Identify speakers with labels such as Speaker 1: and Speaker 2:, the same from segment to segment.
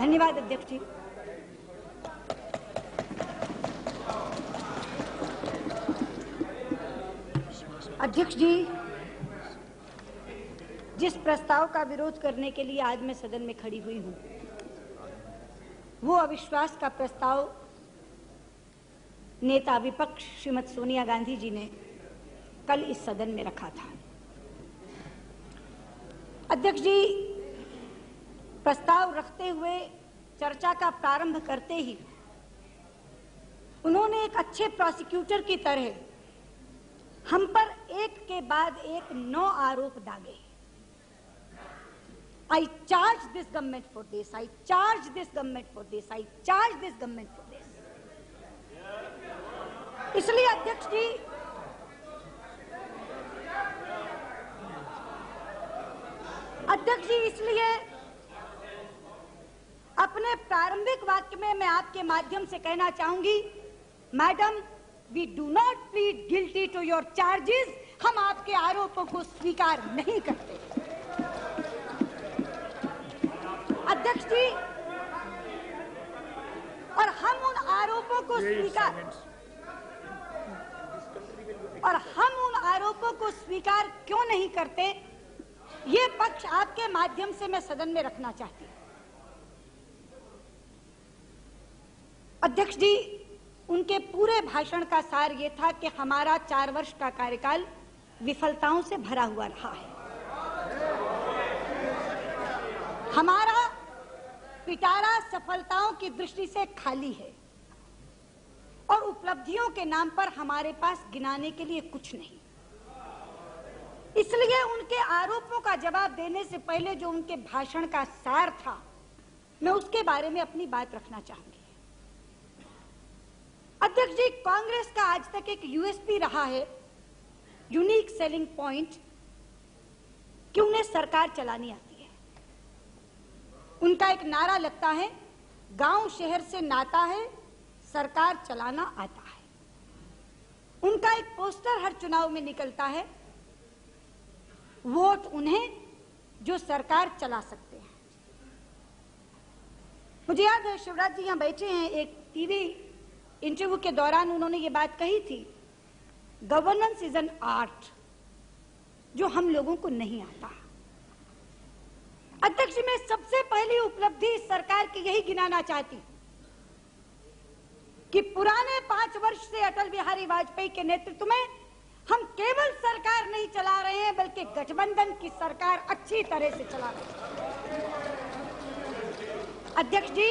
Speaker 1: धन्यवाद अध्यक्ष जी। अध्यक्ष जी, जिस प्रस्ताव का विरोध करने के लिए आज मैं सदन में खड़ी हुई हूं, वो अविश्वास का प्रस्ताव नेता विपक्ष श्रीमती सोनिया गांधी जी ने कल इस सदन में रखा था। अध्यक्ष जी, प्रस्ताव रखते हुए चर्चा का प्रारंभ करते ही उन्होंने एक अच्छे प्रोसिक्यूटर की तरह हम पर एक के बाद एक 9 आरोप दागे। I charge this government for this, I charge this government for this, I charge this government for this। इसलिए अध्यक्ष जी, इसलिए अपने प्रारंभिक वाक्य में मैं आपके माध्यम से कहना चाहूंगी, madam, we do not plead guilty to your charges. हम आपके आरोपों को स्वीकार नहीं करते। अध्यक्ष जी, और हम उन आरोपों को स्वीकार क्यों नहीं करते, ये पक्ष आपके माध्यम से मैं सदन में रखना चाहती हूं। अध्यक्ष जी, उनके पूरे भाषण का सार ये था कि हमारा 4 वर्ष का कार्यकाल विफलताओं से भरा हुआ रहा है, हमारा पिटारा सफलताओं की दृष्टि से खाली है और उपलब्धियों के नाम पर हमारे पास गिनाने के लिए कुछ नहीं। इसलिए उनके आरोपों का जवाब देने से पहले जो उनके भाषण का सार था, मैं उसके बारे में अपनी बात रखना चाहूंगी। अध्यक्ष जी, कांग्रेस का आज तक एक यूएसपी रहा है, यूनिक सेलिंग पॉइंट, कि उन्हें सरकार चलानी आती है। उनका एक नारा लगता है, गांव शहर से नाता है, सरकार चलाना आता है। उनका एक पोस्टर हर चुनाव में निकलता है, वोट उन्हें जो सरकार चला सकते हैं। मुझे याद है, शिवराज जी यहां बैठे हैं, एक टीवी इंटरव्यू के दौरान उन्होंने ये बात कही थी, गवर्नेंस इज एन आर्ट, जो हम लोगों को नहीं आता। अध्यक्ष, मैं सबसे पहली उपलब्धि इस सरकार की यही गिनाना चाहती हूं कि पुराने 5 वर्ष से अटल बिहारी वाजपेयी के नेतृत्व में हम केवल सरकार नहीं चला रहे हैं, बल्कि गठबंधन की सरकार अच्छी तरह से चला रहे हैं। अध्यक्ष जी,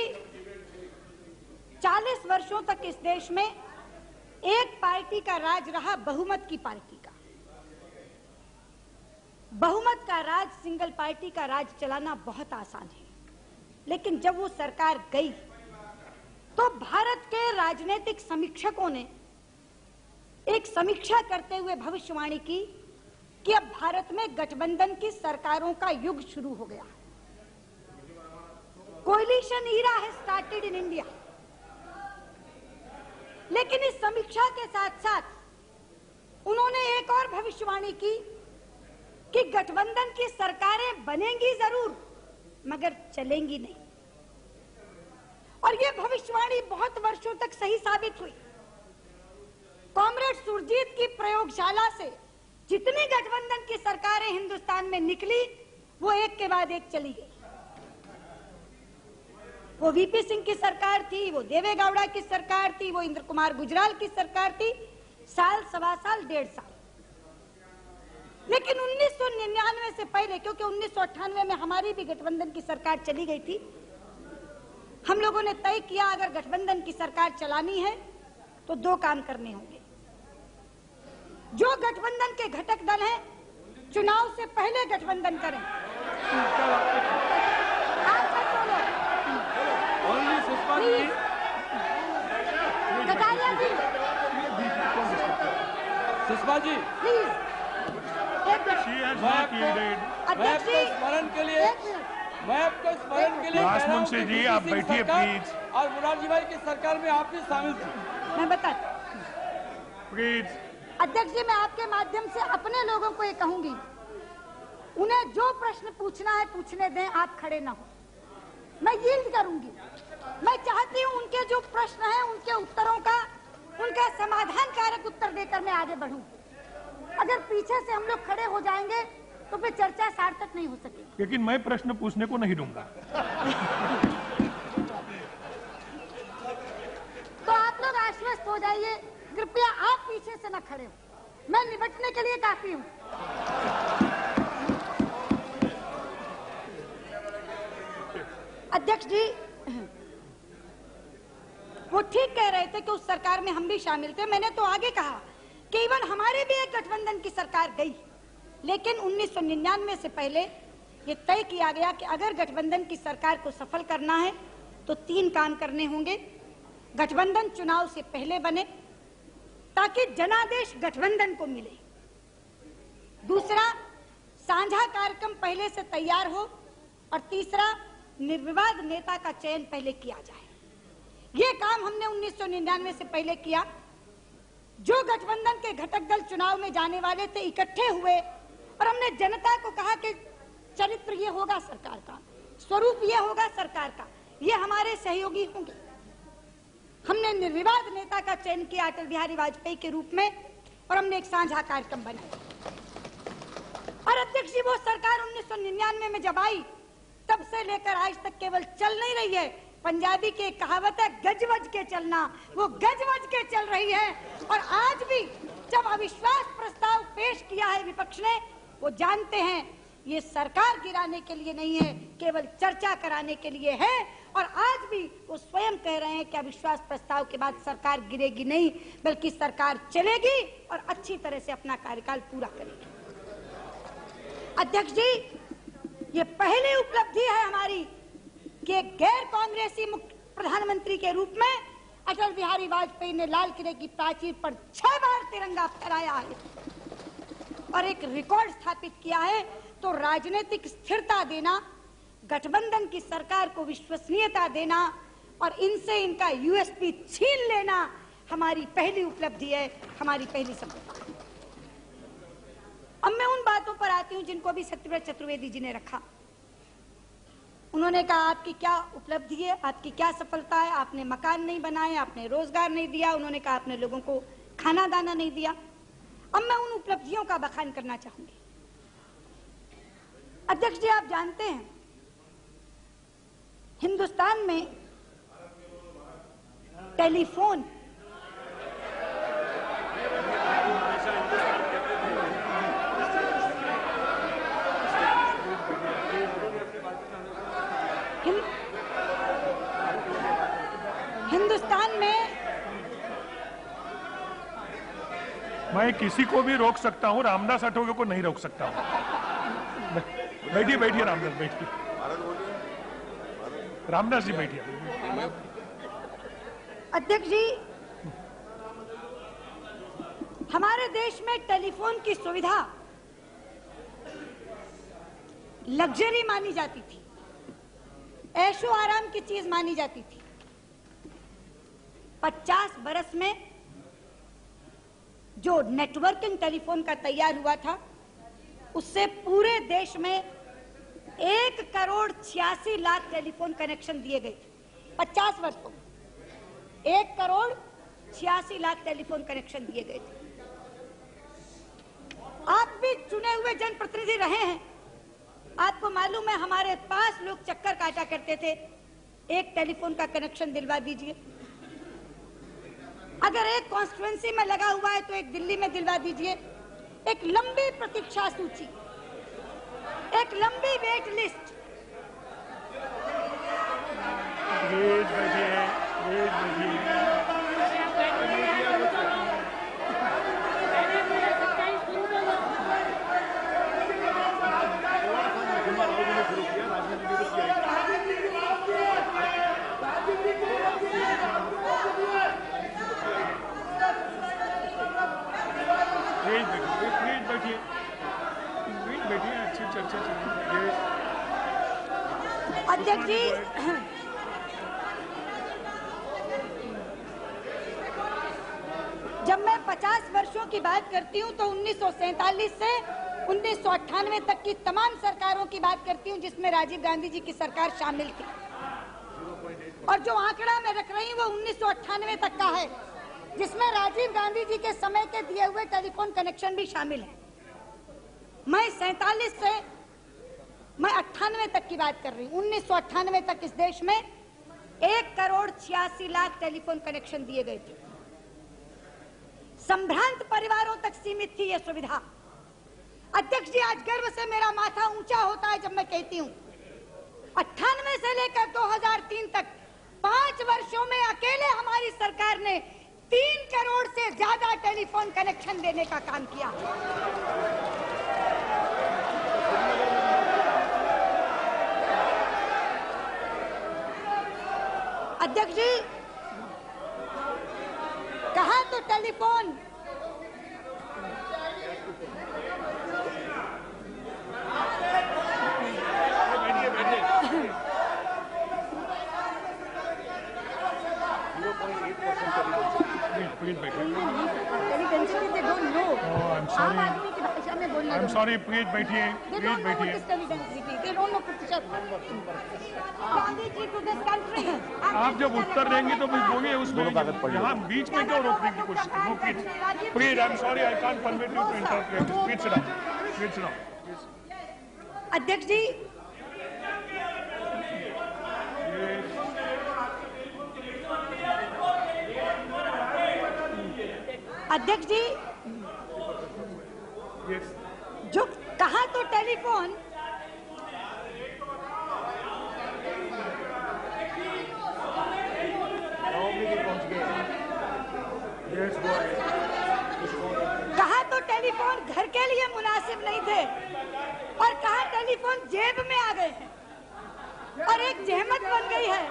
Speaker 1: 40 वर्षों तक इस देश में एक पार्टी का राज रहा, बहुमत की पार्टी का। बहुमत का राज, सिंगल पार्टी का राज चलाना बहुत आसान है, लेकिन जब वो सरकार गई तो भारत के राजनीतिक समीक्षकों ने एक समीक्षा करते हुए भविष्यवाणी की कि अब भारत में गठबंधन की सरकारों का युग शुरू हो गया। Coalition era has started in India. लेकिन इस समीक्षा के साथ साथ उन्होंने एक और भविष्यवाणी की कि गठबंधन की सरकारें बनेंगी जरूर, मगर चलेंगी नहीं। और ये भविष्यवाणी बहुत वर्षों तक सही साबित हुई। कॉमरेड सुरजीत की प्रयोगशाला से जितनी गठबंधन की सरकारें हिंदुस्तान में निकली, वो एक के बाद एक चली गई। वो वीपी सिंह की सरकार थी, वो देवे गौड़ा की सरकार थी, वो इंद्र कुमार गुजराल की सरकार थी, साल, सवा साल, 1.5 साल। लेकिन 1999 से पहले, क्योंकि 1998 में हमारी भी गठबंधन की सरकार चली गई थी, हम लोगों ने तय किया अगर गठबंधन की सरकार चलानी है तो 2 काम करने होंगे। जो गठबंधन के घटक दल हैं, चुनाव से पहले गठबंधन करें।
Speaker 2: सुषमा जी,
Speaker 1: प्लीज,
Speaker 2: मैं आपको स्मरण के लिए कह रहा हूं कि
Speaker 3: जी आप बैठिए प्लीज।
Speaker 2: और मुरारजी भाई की सरकार में आप भी शामिल थे।
Speaker 1: मैं बता
Speaker 3: प्लीज।
Speaker 1: अध्यक्ष जी, मैं आपके माध्यम से अपने लोगों को ये कहूंगी, उन्हें जो प्रश्न पूछना है पूछने दें, आप खड़े ना हो। मैं यील्ड करूंगी। मैं चाहती हूँ उनके जो प्रश्न हैं उनके उत्तरों का उनका समाधान कारक उत्तर देकर मैं आगे बढ़ूं। अगर पीछे से हम लोग खड़े हो जाएंगे तो फिर चर्चा सार्थक नहीं हो सकेगी।
Speaker 3: लेकिन मैं प्रश्न पूछने को नहीं दूंगा।
Speaker 1: तो आप लोग आश्वस्त हो जाइए, कृपया आप पीछे से न खड़े हो, मैं निपटने के लिए काफी हूँ। अध्यक्ष जी, वो ठीक कह रहे थे कि उस सरकार में हम भी शामिल थे। मैंने तो आगे कहा कि इवन हमारे भी एक गठबंधन की सरकार गई, लेकिन 1999 से पहले ये तय किया गया कि अगर गठबंधन की सरकार को सफल करना है तो 3 काम करने होंगे। गठबंधन चुनाव से पहले बने ताकि जनादेश गठबंधन को मिले। दूसरा, साझा कार्यक्रम पहले से तैयार हो। और तीसरा, निर्विवाद नेता का चयन पहले किया जाए। ये काम हमने 1999 से पहले किया। जो गठबंधन के घटक दल चुनाव में जाने वाले थे इकट्ठे हुए और हमने जनता को कहा कि चरित्र ये होगा सरकार का, स्वरूप ये होगा सरकार का, ये हमारे सहयोगी होंगे। हमने निर्विवाद नेता का चयन किया अटल बिहारी वाजपेयी के रूप में और हमने एक साझा कार्यक्रम बनाया। और अध्यक्ष जी, वो सरकार 1999 में जब आई तब से लेकर आज तक केवल चल नहीं रही है। पंजाबी की एक कहावत है, गज वज के चलना, वो गज वज के चल रही है। और आज भी जब अविश्वास प्रस्ताव पेश किया है विपक्ष ने, वो जानते हैं ये सरकार गिराने के लिए नहीं है, केवल चर्चा कराने के लिए है। और आज भी वो स्वयं कह रहे हैं कि अविश्वास प्रस्ताव के बाद सरकार गिरेगी नहीं, बल्कि सरकार चलेगी और अच्छी तरह से अपना कार्यकाल पूरा करेगी। अध्यक्ष जी, ये पहली उपलब्धि है हमारी कि एक गैर कांग्रेसी प्रधानमंत्री के रूप में अटल बिहारी वाजपेयी ने लाल किले की प्राचीर पर 6 बार तिरंगा फहराया है और एक रिकॉर्ड स्थापित किया है। तो राजनीतिक स्थिरता देना, गठबंधन की सरकार को विश्वसनीयता देना और इनसे इनका यूएसपी छीन लेना हमारी पहली उपलब्धि है, हमारी पहली सफलता है। अब मैं उन बातों पर आती हूं जिनको भी सत्यव्रत चतुर्वेदी जी ने रखा। उन्होंने कहा आपकी क्या उपलब्धि है, आपकी क्या सफलता है। आपने मकान नहीं बनाए, आपने रोजगार नहीं दिया। उन्होंने कहा आपने लोगों को खाना दाना नहीं दिया। अब मैं उन उपलब्धियों का बखान करना चाहूंगी। अध्यक्ष जी, आप जानते हैं हिंदुस्तान में टेलीफोन हिंदुस्तान में
Speaker 3: मैं किसी को भी रोक सकता हूँ, रामदास अठौगे को नहीं रोक सकता हूँ। बैठिए बैठिए रामदास, बैठिए। रामदास जी बैठिए।
Speaker 1: अध्यक्ष जी, हमारे देश में टेलीफोन की सुविधा लग्जरी मानी जाती थी, ऐशो आराम की चीज मानी जाती थी। 50 बरस में जो नेटवर्किंग टेलीफोन का तैयार हुआ था, उससे पूरे देश में 1,86,00,000 टेलीफोन कनेक्शन दिए गए थे। 50 वर्षों में 1,86,00,000 टेलीफोन कनेक्शन दिए गए थे। आप भी चुने हुए जनप्रतिनिधि रहे हैं, आपको मालूम है हमारे पास लोग चक्कर काटा करते थे, एक टेलीफोन का कनेक्शन दिलवा दीजिए। अगर एक कॉन्स्टिट्यूएंसी में लगा हुआ है तो एक दिल्ली में दिलवा दीजिए। एक लंबी प्रतीक्षा सूची, एक लंबी वेट लिस्ट।
Speaker 3: अच्छी चर्चा चल रही है।
Speaker 1: अध्यक्ष जी, जब मैं 50 वर्षों की बात करती हूँ तो 1947 से 1998 तक की तमाम सरकारों की बात करती हूँ जिसमें राजीव गांधी जी की सरकार शामिल थी। और जो आंकड़ा मैं रख रही हूँ वो 1998 तक का है, जिसमें राजीव गांधी जी के समय के दिए हुए टेलीफोन कनेक्शन भी शामिल है। मैं 47 से मैं 98 तक की बात कर रही हूँ। 1998 तक इस देश में 1,86,00,000 टेलीफोन कनेक्शन दिए गए थे। संभ्रांत परिवारों तक सीमित थी यह सुविधा। अध्यक्ष जी, आज गर्व से मेरा माथा ऊंचा होता है जब मैं कहती हूँ 98 से लेकर 2003 तक 5 वर्षों में अकेले हमारी सरकार ने 3 करोड़ से ज्यादा टेलीफोन कनेक्शन देने का काम किया। अध्यक्ष जी, कहा तो टेलीफोन
Speaker 3: I'm sorry, प्लीज बैठिए, प्लीज बैठिए। आप जब उत्तर देंगे तो फिर बोलिए उसमें, यहाँ बीच में क्यों रोकने की कोशिश? No please, please, I am sorry, I can't permit you to interpret. Please sit down, please sit down.
Speaker 1: अध्यक्ष जी, अध्यक्ष जी, जो कहा तो टेलीफोन कहा तो टेलीफोन घर के लिए मुनासिब नहीं थे और कहा टेलीफोन जेब में आ गए हैं और एक जहमत बन गई है।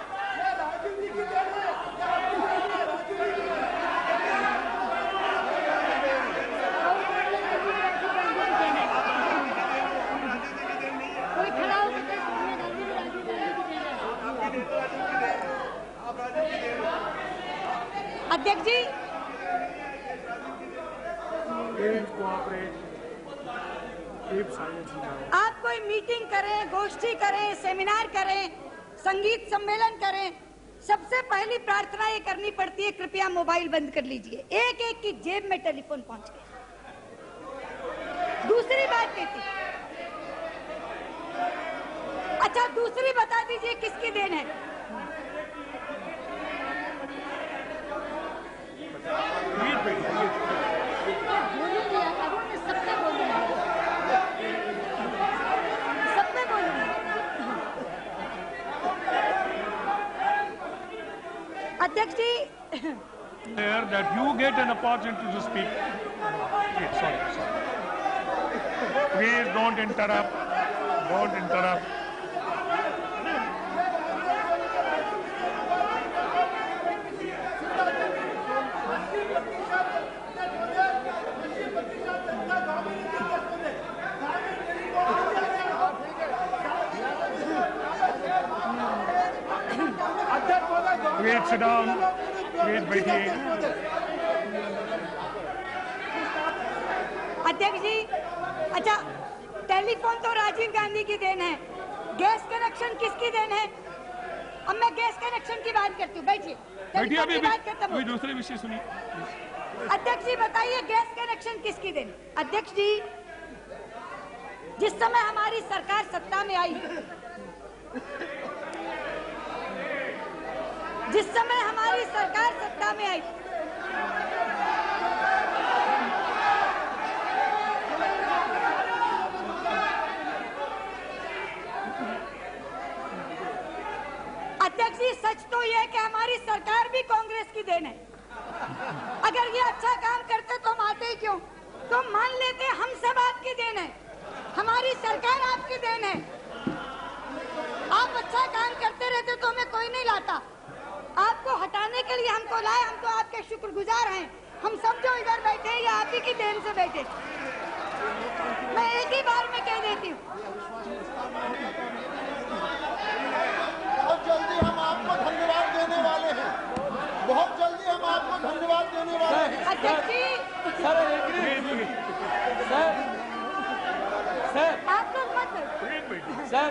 Speaker 1: अध्यक्ष जी, आप कोई मीटिंग करें, गोष्ठी करें, सेमिनार करें, संगीत सम्मेलन करें, सबसे पहली प्रार्थना ये करनी पड़ती है कृपया मोबाइल बंद कर लीजिए। एक एक की जेब में टेलीफोन पहुंच गया। दूसरी बात कहती, अच्छा दूसरी बता दीजिए किसकी देन है? अध्यक्ष जी,
Speaker 3: that you get an opportunity to speak. Okay, sorry. Please don't interrupt. Don't interrupt. Please sit down. Please बैठिए।
Speaker 1: अध्यक्ष जी, अच्छा टेलीफोन तो राजीव गांधी की देन है, गैस कनेक्शन किसकी देन है? अब मैं गैस कनेक्शन की बात करती हूँ। बैठिए,
Speaker 3: अभी दूसरे विषय सुनिए।
Speaker 1: अध्यक्ष जी बताइए गैस कनेक्शन किसकी देन? अध्यक्ष जी, जिस समय हमारी सरकार सत्ता में आई, जिस समय हमारी सरकार सत्ता में आई, अध्यक्ष जी सच तो यह है कि हमारी सरकार भी कांग्रेस की देन है। अगर ये अच्छा काम करते तो हम आते ही क्यों? तो मान लेते हम सब आपकी देन है, हमारी सरकार आपकी देन है। आप अच्छा काम करते रहते तो हमें कोई नहीं लाता। आपको हटाने के लिए हमको लाए, हम तो आपके शुक्रगुजार हैं। हम सब जो इधर बैठे हैं ये आप ही की देन से बैठे। मैं एक ही बार में कह देती हूँ,
Speaker 4: बहुत जल्दी हम आपको धन्यवाद देने वाले हैं। बहुत जल्दी हम आपको धन्यवाद देने वाले हैं।
Speaker 1: अध्यक्ष जी,
Speaker 2: सर
Speaker 1: आप लोग मत बैठो,
Speaker 2: सर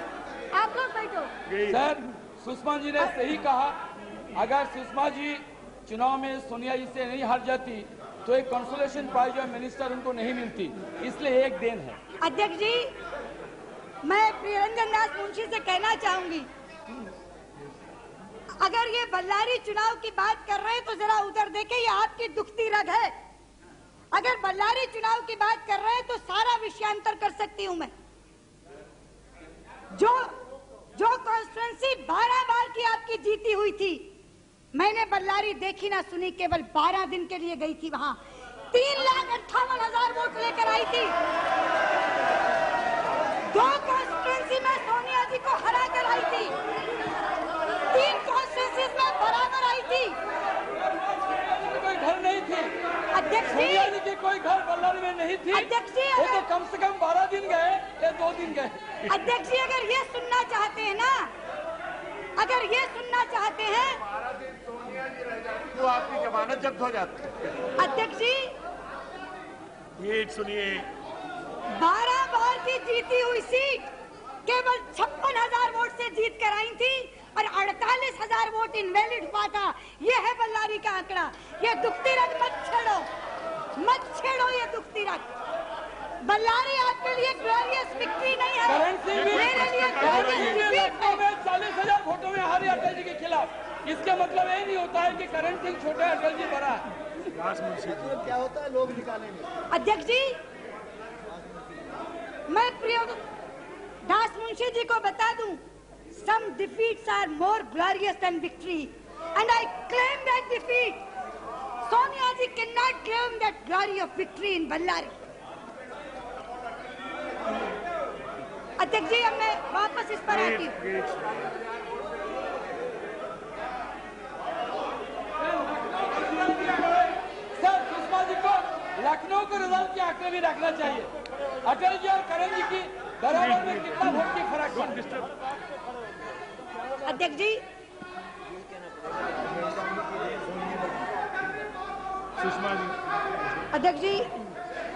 Speaker 1: आप लोग बैठो।
Speaker 2: सर सुषमा जी ने सही कहा। अगर सुषमा जी चुनाव में सोनिया जी से नहीं हार जाती तो एक कंसोलेशन प्राइज और मिनिस्टर उनको नहीं मिलती, इसलिए एक देन है।
Speaker 1: अध्यक्ष जी, मैं प्रियरंजन दास मुंशी से कहना चाहूंगी, अगर ये बल्लारी चुनाव की बात कर रहे हैं तो जरा उधर देखें, ये आपकी दुखती रग है। अगर बल्लारी चुनाव की बात कर रहे हैं तो सारा विषयांतर कर सकती हूं मैं। जो कॉन्स्टिट्यूंसी 12 बार की आपकी जीती हुई थी, मैंने बल्लारी देखी ना सुनी, केवल 12 दिन के लिए गई थी वहां। 3,58,000 वोट लेकर आई थी। 2 कॉन्स्टिट्यूंसी में सोनिया जी को हरा कर आई थी, 3 कॉन्स्टिट्यूंसी में बराबर आई थी।
Speaker 2: कोई घर नहीं थी
Speaker 1: अध्यक्ष जी,
Speaker 2: सोनिया जी की कोई घर बल्लारी में नहीं थी।
Speaker 1: अध्यक्ष जी,
Speaker 2: वो तो कम से कम 12 दिन गए या 2 दिन गए।
Speaker 1: अध्यक्ष जी, अगर ये सुनना चाहते हैं ना, अगर ये सुनना चाहते हैं
Speaker 4: तो आपकी जमानत जब्त हो जाती है।
Speaker 1: अध्यक्ष जी,
Speaker 3: ये सुनिए,
Speaker 1: 12 बार की जीती हुई सीट केवल 56,000 वोट से जीत कर आई थी और 48,000 वोट इनवैलिड हुआ था। ये है बल्लारी का आंकड़ा। ये दुखती रग मत छेड़ो ये दुखती रग। बल्लारी आपके लिए ग्लोरियस विक्ट्री नहीं है, मेरे लिए ग्लोरियस डिफीट है।
Speaker 2: 40,000 वोटों में हारी अटल जी के खिलाफ। इसका मतलब ये नहीं होता है कि करण सिंह छोटे, अटल जी बड़ा है।
Speaker 4: क्या होता है, लोग निकालेंगे।
Speaker 1: अध्यक्ष जी, मैं प्रिय दास मुंशी जी को बता दूं, some defeats are more glorious than victory, and I claim that defeat. Sonia ji cannot claim that glory of victory in Ballari. अध्यक्ष जी, अब मैं वापस इस पर आती हूँ।
Speaker 2: सर, सुषमा जी को लखनऊ के रिजल्ट के आंकड़े भी रखना चाहिए। अटल जी और करण जी की बराबर में कितना वोट की फर्क है।
Speaker 1: अध्यक्ष जी,
Speaker 3: सुषमा जी,
Speaker 1: अध्यक्ष जी,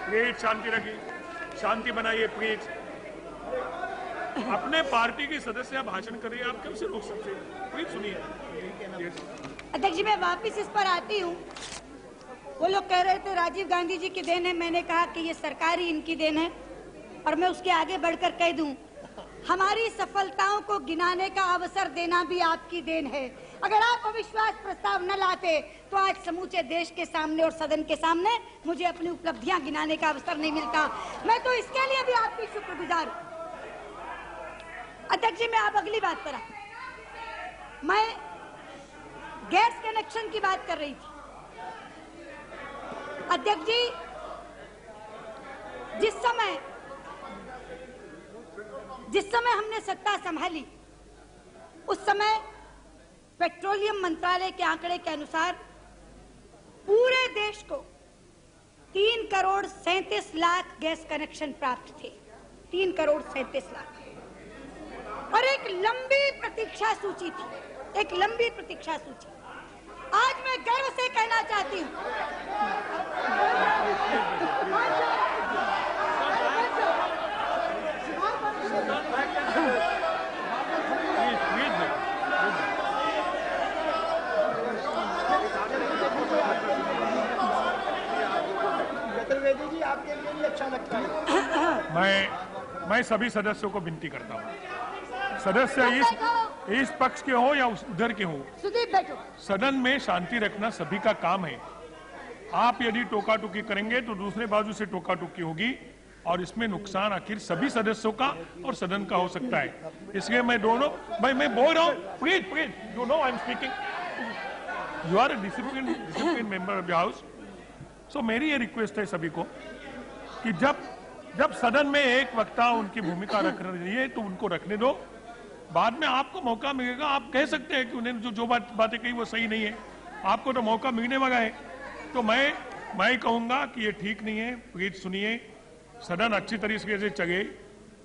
Speaker 3: प्लीज शांति रखिए, शांति बनाइए प्लीज। अपने पार्टी की सदस्य भाषण कर रही है, आप कैसे रोक सकते हैं? प्लीज सुनिए।
Speaker 1: अध्यक्ष जी, मैं वापस इस पर आती हूँ। वो लोग कह रहे थे राजीव गांधी जी की देन है, मैंने कहा कि ये सरकार ही इनकी देन है। और मैं उसके आगे बढ़कर कह दूं, हमारी सफलताओं को गिनाने का अवसर देना भी आपकी देन है। अगर आप अविश्वास प्रस्ताव न लाते तो आज समूचे देश के सामने और सदन के सामने मुझे अपनी उपलब्धियां गिनाने का अवसर नहीं मिलता। मैं तो इसके लिए भी आपकी शुक्रगुजार हूं। अध्यक्ष जी, मैं अब अगली बात पर आऊं। मैं गैस कनेक्शन की बात कर रही थी। अध्यक्ष जी, जिस समय हमने सत्ता संभाली, उस समय पेट्रोलियम मंत्रालय के आंकड़े के अनुसार पूरे देश को 3,37,00,000 गैस कनेक्शन प्राप्त थे। 3,37,00,000 और एक लंबी प्रतीक्षा सूची थी, एक लंबी प्रतीक्षा सूची। आज मैं गर्व से कहना चाहती हूं,
Speaker 4: चतुर्वेदी जी, आपके लिए भी अच्छा लगता है।
Speaker 3: मैं सभी सदस्यों को विनती करता हूँ, सदस्य इस पक्ष के हो या उधर के हो,
Speaker 1: सुदीप बैठो।
Speaker 3: सदन में शांति रखना सभी का काम है। आप यदि टोका टोकी करेंगे तो दूसरे बाजू से टोका टोकी होगी और इसमें नुकसान आखिर सभी सदस्यों का और सदन का हो सकता है। इसलिए मैं बोल रहा हूँ, please you know I am speaking, you are discipline member of the house. So मेरी ये रिक्वेस्ट है सभी को कि जब सदन में एक वक्ता उनकी भूमिका रख रही है तो उनको रखने दो। बाद में आपको मौका मिलेगा, आप कह सकते हैं कि उन्हें जो बातें कही वो सही नहीं है, आपको तो मौका मिलने वाला है। तो मैं कहूंगा कि ये ठीक नहीं है। प्लीज सुनिए, सदन अच्छी तरीके से चले,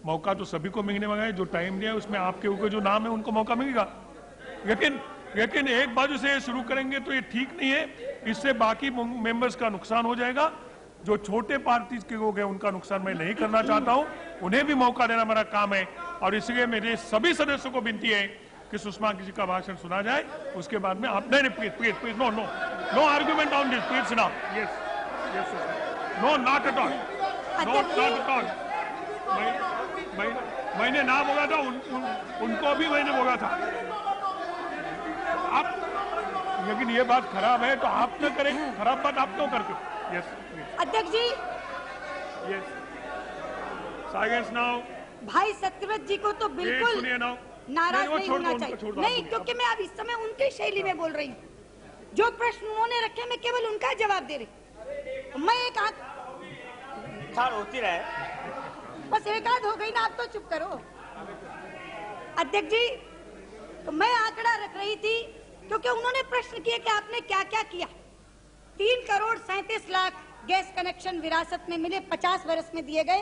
Speaker 3: मौका तो सभी को मिलने वाला है। जो टाइम दिया उसमें आपके ऊपर जो नाम है उनको मौका मिलेगा, लेकिन एक बाजू से शुरू करेंगे तो ये ठीक नहीं है। इससे बाकी मेंबर्स का नुकसान हो जाएगा। जो छोटे पार्टी के लोग हैं उनका नुकसान मैं नहीं करना चाहता हूं, उन्हें भी मौका देना मेरा काम है। और इसलिए मेरे सभी सदस्यों को विनती है कि सुषमा जी का भाषण सुना जाए, उसके बाद में आप नहीं please no argument on this, please सुना। Yes no not at all, मैंने ना बोला था, उनको भी मैंने बोला था। आप लेकिन ये बात खराब है तो आप न करें, खराब बात आप क्यों करते हो? यस
Speaker 1: अध्यक्ष जी,
Speaker 3: यस साइलेंस नाउ।
Speaker 1: भाई सत्यव्रत जी को तो बिल्कुल
Speaker 3: सुनिए नाउ,
Speaker 1: नाराज नहीं होना चाहिए। नहीं, क्योंकि मैं अब इस समय उनकी शैली में बोल रही हूँ। जो प्रश्न उन्होंने रखे मैं केवल उनका जवाब दे रही। मैं एक आध
Speaker 5: होती रहे,
Speaker 1: बस एक आध हो गई ना, आप तो चुप करो। अध्यक्ष जी, तो मैं आंकड़ा रख रही थी क्योंकि उन्होंने प्रश्न किया कि आपने क्या क्या किया। 3 करोड़ 37 लाख गैस कनेक्शन विरासत में मिले, 50 वर्ष में दिए गए,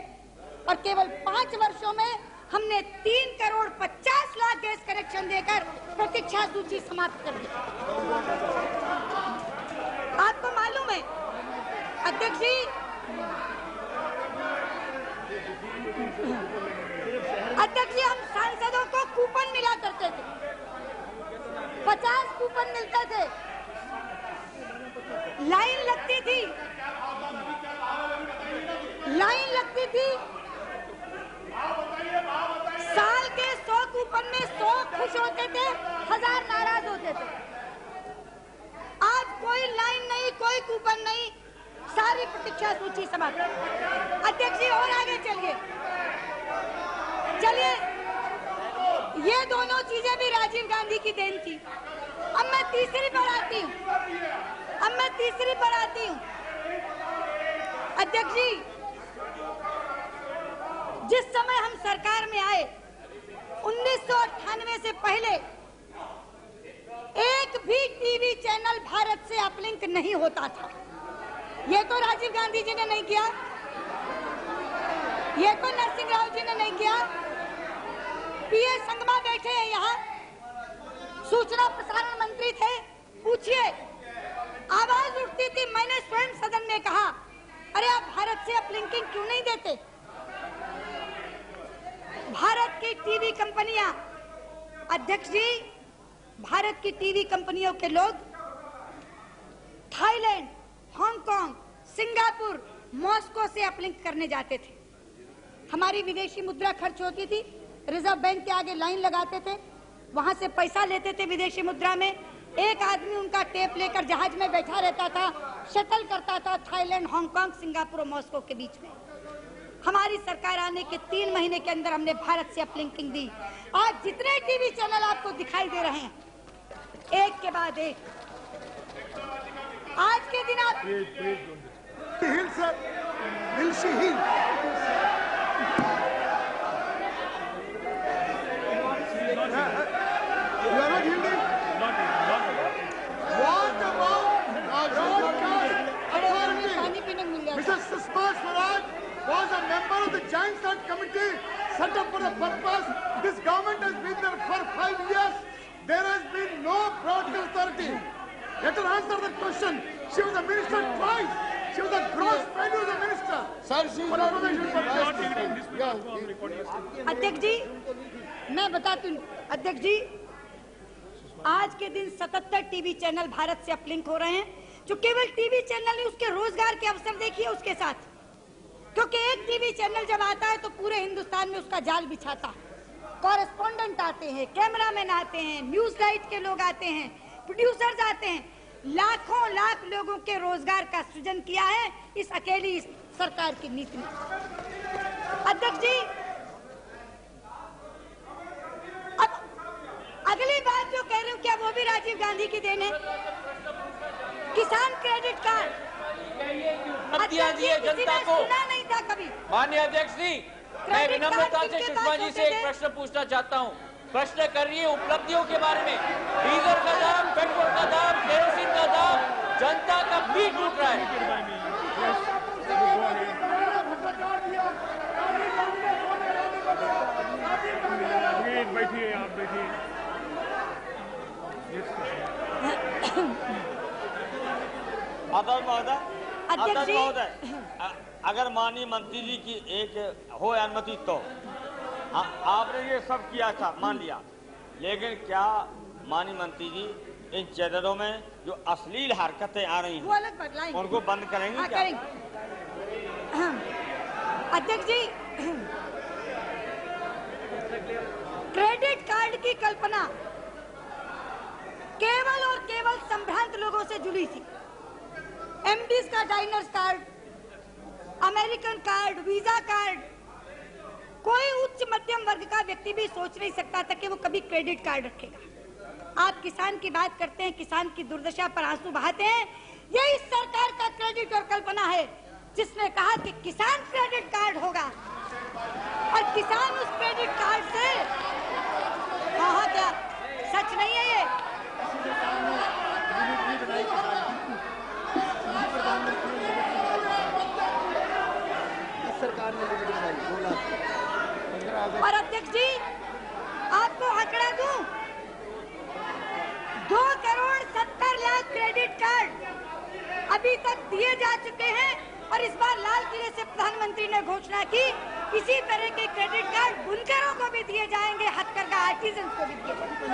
Speaker 1: और केवल 5 वर्षों में हमने 3 करोड़ 50 लाख गैस कनेक्शन देकर प्रतीक्षा सूची समाप्त कर दी। आपको मालूम है अध्यक्ष जी, हम सांसदों को कूपन मिला करते थे, 50 कूपन मिलते थे, लाइन लगती थी, साल के 100 कूपन में 100 खुश होते थे, 1000 नाराज होते थे। आज कोई लाइन नहीं, कोई कूपन नहीं, सारी प्रतीक्षा सूची समाप्त। अध्यक्ष जी, और आगे चलिए, ये दोनों चीजें भी राजीव गांधी की देन थी। अब मैं तीसरी पर आती हूँ। अध्यक्ष जी, जिस समय हम सरकार में आए 1998 से पहले एक भी टीवी चैनल भारत से अपलिंक नहीं होता था। ये तो राजीव गांधी जी ने नहीं किया, ये तो नरसिंह राव जी ने नहीं किया। पीए संगमा बैठे हैं यहाँ, सूचना प्रसारण मंत्री थे, पूछिए, आवाज उठती थी। मैंने स्वयं सदन में कहा, अरे आप भारत से अपलिंकिंग क्यों नहीं देते? भारत की टीवी कंपनियां, अध्यक्ष जी, भारत की टीवी कंपनियों के लोग थाईलैंड, हांगकांग, सिंगापुर, मॉस्को से अपलिंक करने जाते थे। हमारी विदेशी मुद्रा खर्च होती थी, रिजर्व बैंक के आगे लाइन लगाते थे, वहां से पैसा लेते थे विदेशी मुद्रा में। एक आदमी उनका टेप लेकर जहाज में बैठा रहता था, शटल करता था थाईलैंड, हांगकांग, सिंगापुर और मॉस्को के बीच में। हमारी सरकार आने के 3 महीने के अंदर हमने भारत से अपलिंकिंग दी। आज जितने टीवी चैनल आपको दिखाई दे रहे हैं, एक के बाद एक, आज के दिन आप
Speaker 4: Mrs. Sushma Swaraj was a member of the Joint Select Committee set up for the purpose. This government has been there for 5 years. There has been no broadcast authority. Let her answer the question. She was a minister twice. She was a gross failure as a minister.
Speaker 6: Sir, she
Speaker 4: for information
Speaker 1: अध्यक्ष जी, मैं बताती हूँ। अध्यक्ष जी, आज के दिन 77 TV channel Bharat से uplink हो रहे हैं। जो केवल टीवी चैनल नहीं, उसके रोजगार के अवसर देखिए उसके साथ, क्योंकि एक टीवी चैनल जब आता है तो पूरे हिंदुस्तान में उसका जाल बिछाता है। कॉरेस्पोंडेंट आते हैं, कैमरामैन आते हैं, न्यूज लाइट के लोग आते हैं, प्रोड्यूसर्स आते हैं, लाखों लाख लोगों के रोजगार का सृजन किया है इस अकेली सरकार की नीति ने। अध्यक्ष जी, अब अगली बात जो कह रही हूँ, क्या वो भी राजीव गांधी की देन है? किसान क्रेडिट कार्ड
Speaker 5: जनता को
Speaker 1: सुना नहीं था कभी।
Speaker 5: माननीय अध्यक्ष जी, मैं विनम्रता से सुषमा जी से एक प्रश्न पूछना चाहता हूं। प्रश्न कर रही है उपलब्धियों के बारे में। डीजल का दाम, पेट्रोल का दाम, केरोसिन का दाम, जनता का पीठ लूट रहा है।
Speaker 3: बैठिए, आप बैठिए।
Speaker 5: अध्यक्ष महोदय, अगर माननीय मंत्री जी की एक हो अनुमति तो आपने ये सब किया था, मान लिया,
Speaker 6: लेकिन क्या माननीय मंत्री जी इन चैनलों में जो अश्लील हरकतें आ रही
Speaker 1: वो
Speaker 6: हैं
Speaker 1: अलग बदलाएंगे,
Speaker 6: उनको बंद करेंगे
Speaker 1: हाँ,
Speaker 6: क्या?
Speaker 1: करेंगे। अध्यक्ष जी, क्रेडिट कार्ड की कल्पना केवल और केवल संभ्रांत लोगों से जुड़ी थी। एमडीज का diners card, American card, visa card, कोई उच्च मध्यम वर्ग का व्यक्ति भी सोच नहीं सकता था कि वो कभी क्रेडिट कार्ड रखेगा। आप किसान की बात करते हैं, किसान की दुर्दशा पर आंसू बहाते हैं। यही सरकार का क्रेडिट और कल्पना है जिसने कहा कि किसान क्रेडिट कार्ड होगा और किसान उस क्रेडिट कार्ड से हाँ क्या सच नहीं है ये?
Speaker 4: सरकार ने
Speaker 1: और अध्यक्ष जी, आपको आंकड़ा दूं, 2,70,00,000 क्रेडिट कार्ड अभी तक दिए जा चुके हैं और इस बार लाल किले से प्रधानमंत्री ने घोषणा की इसी तरह के क्रेडिट कार्ड बुनकरों को भी दिए जाएंगे, हथकरघा आर्टिजन को भी दिए जाएंगे।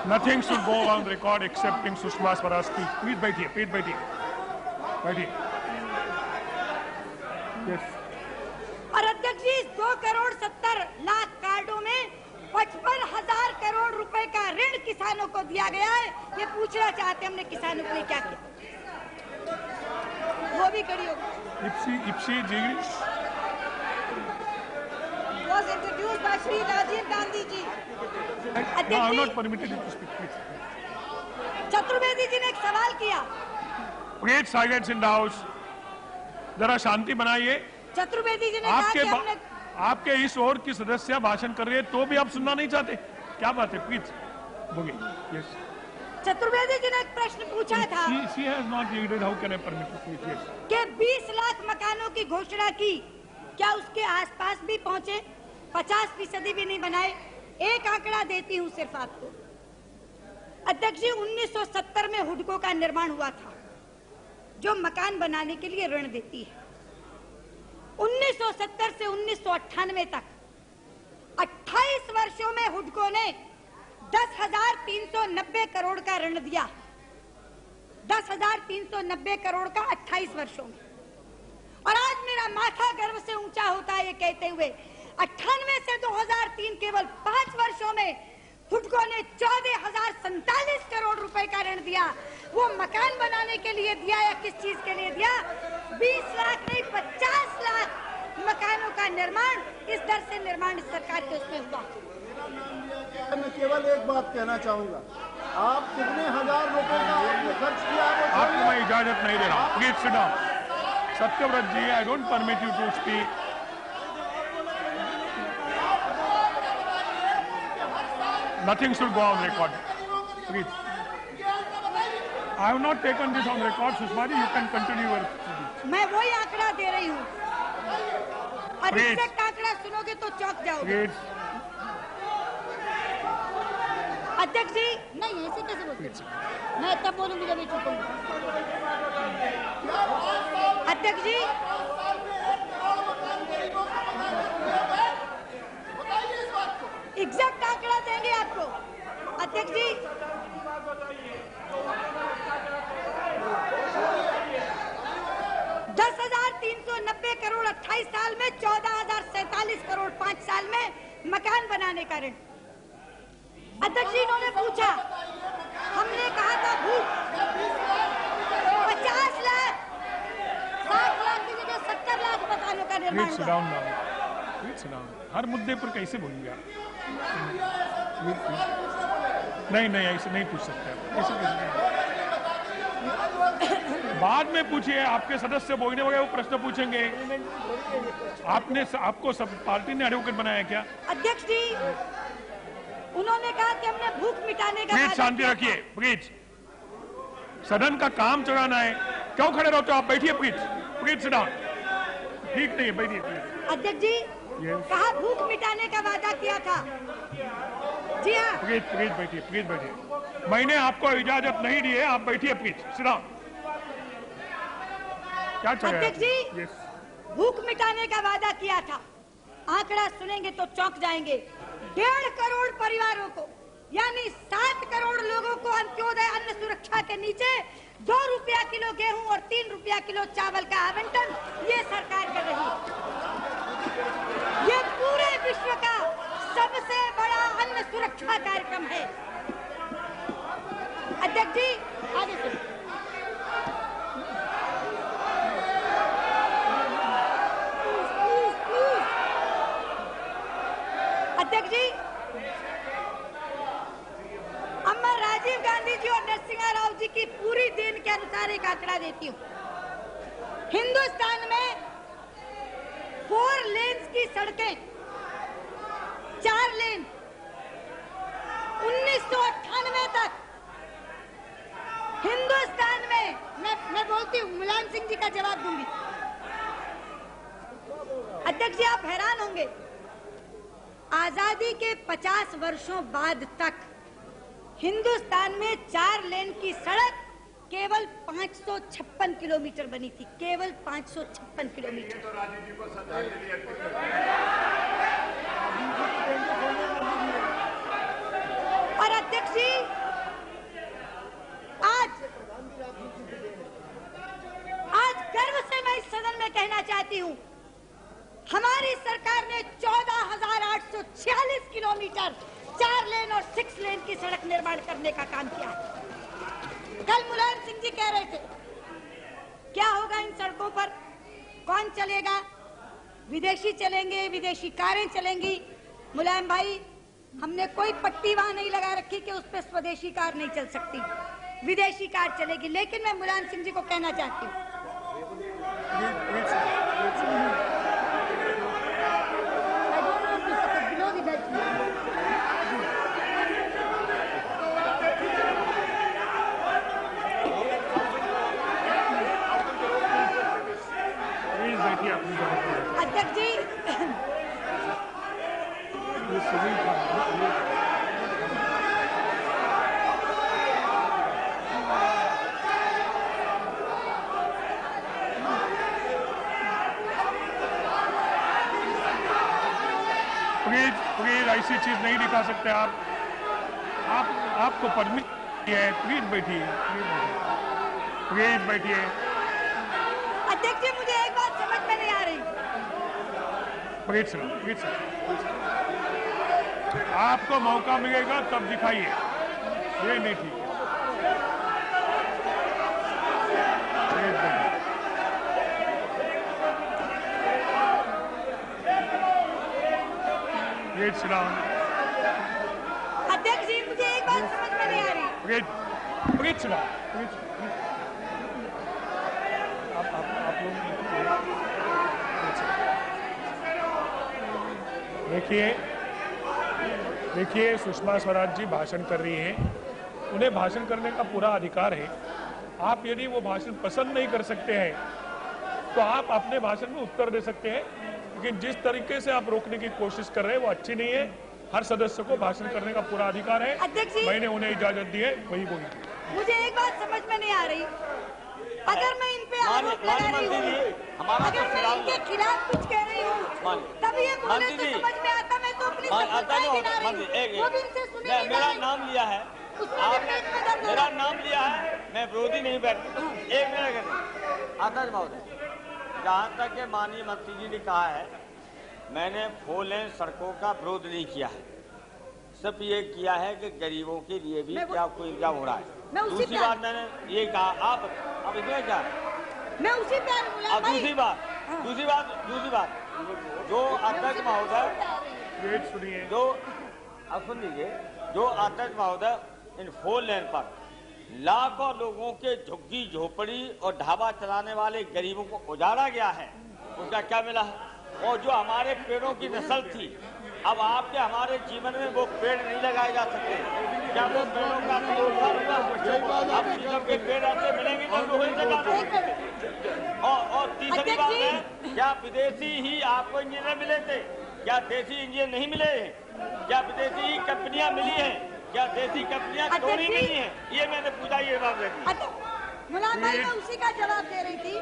Speaker 3: Nothing should go on record excepting Sushma Swaraj speech. Please बैठिए, please बैठिए, बैठिए। Yes.
Speaker 1: और अध्यक्ष जी, 2,70,00,000 कार्डों में 55,000 करोड़ रुपए का ऋण किसानों को दिया गया है। ये पूछना चाहते हैं हमने किसानों के लिए क्या किया, वो भी खड़ी होगी।
Speaker 3: इप्सी जी
Speaker 1: was introduced by Shri Rajiv Gandhi ji.
Speaker 3: No, I'm not permitted to speak, please.
Speaker 1: Chaturvedi ji ने एक सवाल किया।
Speaker 3: Please silence in the house. जरा शांति बनाइए।
Speaker 1: चतुर्वेदी जी ने कहा कि हमने
Speaker 3: आपके इस ओर की सदस्य भाषण कर रहे हैं तो भी आप सुनना नहीं चाहते, क्या बात है? प्लीज बोलिए। यस।
Speaker 1: चतुर्वेदी जी ने एक प्रश्न पूछा था।
Speaker 3: She has not yielded. How can I permit it? Please, yes.
Speaker 1: कि 20 लाख मकानों की घोषणा की, क्या उसके आसपास भी पहुंचे? 50% भी नहीं बनाए। एक आंकड़ा देती हूं सिर्फ आपको। अध्यक्ष जी, 1970 में हुडको का निर्माण हुआ था जो मकान बनाने के लिए ऋण देती है। 1970 से 1998 तक 28 वर्षों में हुडको ने 10,390 करोड़ का ऋण दिया। 10,390 करोड़ का 28 वर्षों में। और आज मेरा माथा गर्व से ऊंचा होता है ये कहते हुए, 98 से 2003 केवल 5 वर्षों में हुडको ने 14,047 करोड़ रुपए का ऋण दिया। वो मकान बनाने के लिए दिया या किस चीज के लिए दिया? 20 लाख नहीं 50 लाख मकानों का निर्माण इस दर से निर्माण सरकार के उसमें हुआ।
Speaker 4: मैं केवल एक बात कहना चाहूंगा, आप कितने हजार रुपए का आपने खर्च किया?
Speaker 3: आपको मैं इजाजत नहीं दे रहा हूँ। Please sit down. Satyavrat ji, I don't permit you to speak. Nothing should go on record. Please. I have not taken this on record, Sushma ji. You can continue your.
Speaker 1: मैं वही आंकड़ा दे रही हूँ और एग्जैक्ट आंकड़ा सुनोगे तो चौंक जाओगे। अध्यक्ष जी, नहीं ऐसे कैसे बोलते? मैं तब बोलूंगी जब ये चुप होंगे। अध्यक्ष जी, एग्जैक्ट आंकड़ा देंगे आपको। अध्यक्ष जी, $10,390 करोड़ 28 साल में, 14,047 करोड़ 5 साल में मकान बनाने का ऋण। अध्यक्ष जी, इन्होंने पूछा, हमने कहा था भूख 50 लाख 60 लाख की जगह 70 लाख मकानों का निर्माण हुआ।
Speaker 3: हर मुद्दे पर कैसे बोलेंगे आप? नहीं नहीं, ऐसे नहीं पूछ सकते आप। ऐसे कैसे? बाद में पूछिए, आपके सदस्य बोलने वगैरह वो प्रश्न पूछेंगे। आपको सब पार्टी ने एडवोकेट बनाया क्या?
Speaker 1: अध्यक्ष जी, उन्होंने कहा कि हमने भूख मिटाने का।
Speaker 3: प्लीज शांति रखिए, प्लीज। सदन का काम चलाना है, क्यों खड़े रहते हो आप? बैठिए प्लीज, प्लीज सिट डाउन। ठीक नहीं है, बैठिए प्लीज।
Speaker 1: अध्यक्ष जी, कहा भूख मिटाने का वादा किया था। जी हाँ,
Speaker 3: प्लीज प्लीज बैठिए, प्लीज बैठिए। मैंने आपको इजाजत नहीं दी है, आप बैठिए प्लीज। सिरा क्या चल रहा है?
Speaker 1: अध्यक्ष जी,
Speaker 3: Yes.
Speaker 1: भूख मिटाने का वादा किया था। आंकड़ा सुनेंगे तो चौंक जाएंगे। 1.5 करोड़ परिवारों को यानी 7 करोड़ लोगों को अंत्योदय अन्न सुरक्षा के नीचे 2 रुपया किलो गेहूं और 3 रुपया किलो चावल का आवंटन ये सरकार कर रही है। ये पूरे विश्व का सबसे बड़ा अन्न सुरक्षा कार्यक्रम है। अध्यक्ष जी, आगे से अध्यक्ष जी, अब मैं राजीव गांधी जी और नरसिंह राव जी की पूरी दिन के अनुसार एक आंकड़ा देती हूँ। हिंदुस्तान में 4 लेन्स की सड़कें, 4 लेन 1998 तक हिंदुस्तान में मैं बोलती हूँ, मुलायम सिंह जी का जवाब दूंगी। अध्यक्ष जी, आप हैरान होंगे, आजादी के 50 वर्षों बाद तक हिंदुस्तान में 4 लेन की सड़क केवल 556 किलोमीटर बनी थी, केवल 556 किलोमीटर। और अध्यक्ष जी, आज गर्व से मैं इस सदन में कहना चाहती हूँ, हमारी सरकार ने 14,846 किलोमीटर 4 लेन और 6 लेन की सड़क निर्माण करने का काम किया है। कल मुलायम सिंह जी कह रहे थे, क्या होगा इन सड़कों पर, कौन चलेगा? विदेशी चलेंगे, विदेशी कारें चलेंगी। मुलायम भाई, हमने कोई पट्टी वहां नहीं लगा रखी कि उस पर स्वदेशी कार नहीं चल सकती, विदेशी कार चलेगी। लेकिन मैं मुलायम सिंह जी को कहना चाहती हूँ, अध्यक्ष जी,
Speaker 3: प्लीज ऐसी चीज नहीं दिखा सकते आप। आपको परमिट है, प्लीज बैठिए, प्लीज बैठिए।
Speaker 1: अध्यक्ष जी, मुझे एक बात समझ में नहीं आ रही।
Speaker 3: प्लीज आपको मौका मिलेगा तब दिखाइए, ये नहीं ठीक है।
Speaker 1: अध्यक्ष जी, मुझे एक बात समझ में नहीं आ रही।
Speaker 3: देखिए, सुषमा स्वराज जी भाषण कर रही हैं, उन्हें भाषण करने का पूरा अधिकार है। आप यदि वो भाषण पसंद नहीं कर सकते हैं तो आप अपने भाषण में उत्तर दे सकते हैं, लेकिन जिस तरीके से आप रोकने की कोशिश कर रहे हैं वो अच्छी नहीं है। हर सदस्य को भाषण करने का पूरा अधिकार है। मैंने उन्हें इजाजत दी है, वही बोली।
Speaker 1: मुझे एक बात समझ में नहीं आ रही, अगर मैं इन पे आरोप लगा रही हूँ, अगर मैं इनके खिलाफ कुछ कह रही हूँ, तब ये बोले तो समझ में आता। मैं तो अपनी वो भी इनसे सुने।
Speaker 6: मेरा नाम लिया है, मेरा नाम लिया है, मैं विरोधी नहीं बैठ। एक मिनट अध्यक्ष महोदय, जहाँ तक के माननीय मंत्री जी ने कहा है, मैंने 4 लेन सड़कों का विरोध नहीं किया है, सिर्फ ये किया है कि गरीबों के लिए भी क्या कोई इंतजाम हो रहा है। दूसरी बात मैंने ये कहा, आप अब इसमें क्या,
Speaker 1: मैं उसी पर
Speaker 6: दूसरी बात जो अध्यक्ष महोदय सुन लीजिए, जो अध्यक्ष महोदय इन 4 लेन पर लाखों लोगों के झुग्गी झोपड़ी और ढाबा चलाने वाले गरीबों को उजाड़ा गया है, उसका क्या मिला है? और जो हमारे पेड़ों की नस्ल थी, अब आपके हमारे जीवन में वो पेड़ नहीं लगाए जा सकते। क्या वो पेड़ों का अब शीशम के पेड़ ऐसे मिलेंगे तो लोहे से काटेंगे। और तीसरी बात है, क्या विदेशी ही आपको इंजीनियर मिले थे? क्या देसी इंजीनियर नहीं मिले हैं? क्या विदेशी ही कंपनियां मिली हैं? क्या देसी कंपनियां क्यों नहीं है, ये मैंने पूछा, ये बात है।
Speaker 1: मुलायम भाई, मैं उसी का जवाब दे रही थी।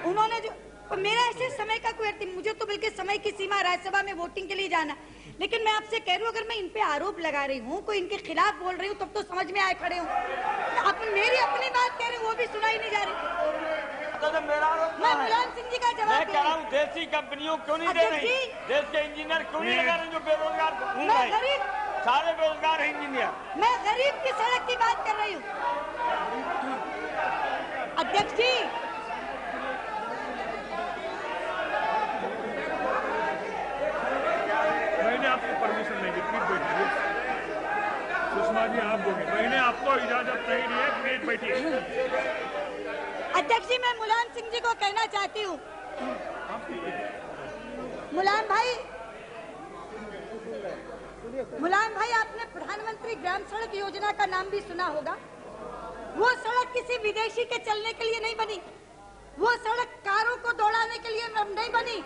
Speaker 1: उन्होंने जो मेरा ऐसे समय का कोई, मुझे तो बल्कि समय की सीमा राज्यसभा में वोटिंग के लिए जाना, लेकिन मैं आपसे कह रही हूँ, अगर मैं इन पे आरोप लगा रही हूँ, कोई इनके खिलाफ बोल रही हूँ, तब तो समझ में आए खड़े हूँ। आप मेरी अपनी बात कह रहे हैं, वो भी सुनाई नहीं जा रही।
Speaker 6: तो मेरा
Speaker 1: मैं मुलायम सिंह जी का जवाब
Speaker 6: मैं कह रहा हूँ, देसी कंपनियों क्यों नहीं दे रही, देश के इंजीनियर क्यों नहीं लगा रहे जो बेरोजगार घूम रहे हैं, सारे बेरोजगार हैं इंजीनियर।
Speaker 1: मैं गरीब की सड़क की बात कर रही हूँ। अध्यक्ष जी,
Speaker 3: मैंने आपको परमिशन नहीं दी, प्लीज बैठिए। सुषमा जी आप दोगे, मैंने आपको इजाजत नहीं दी है, प्लीज बैठिए।
Speaker 1: अध्यक्ष जी, मैं मुलायम सिंह जी को कहना चाहती हूँ, मुलायम भाई, आपने प्रधानमंत्री ग्राम सड़क योजना का नाम भी सुना होगा। वो सड़क किसी विदेशी के चलने के लिए नहीं बनी, वो सड़क कारों को दौड़ाने के लिए नहीं बनी।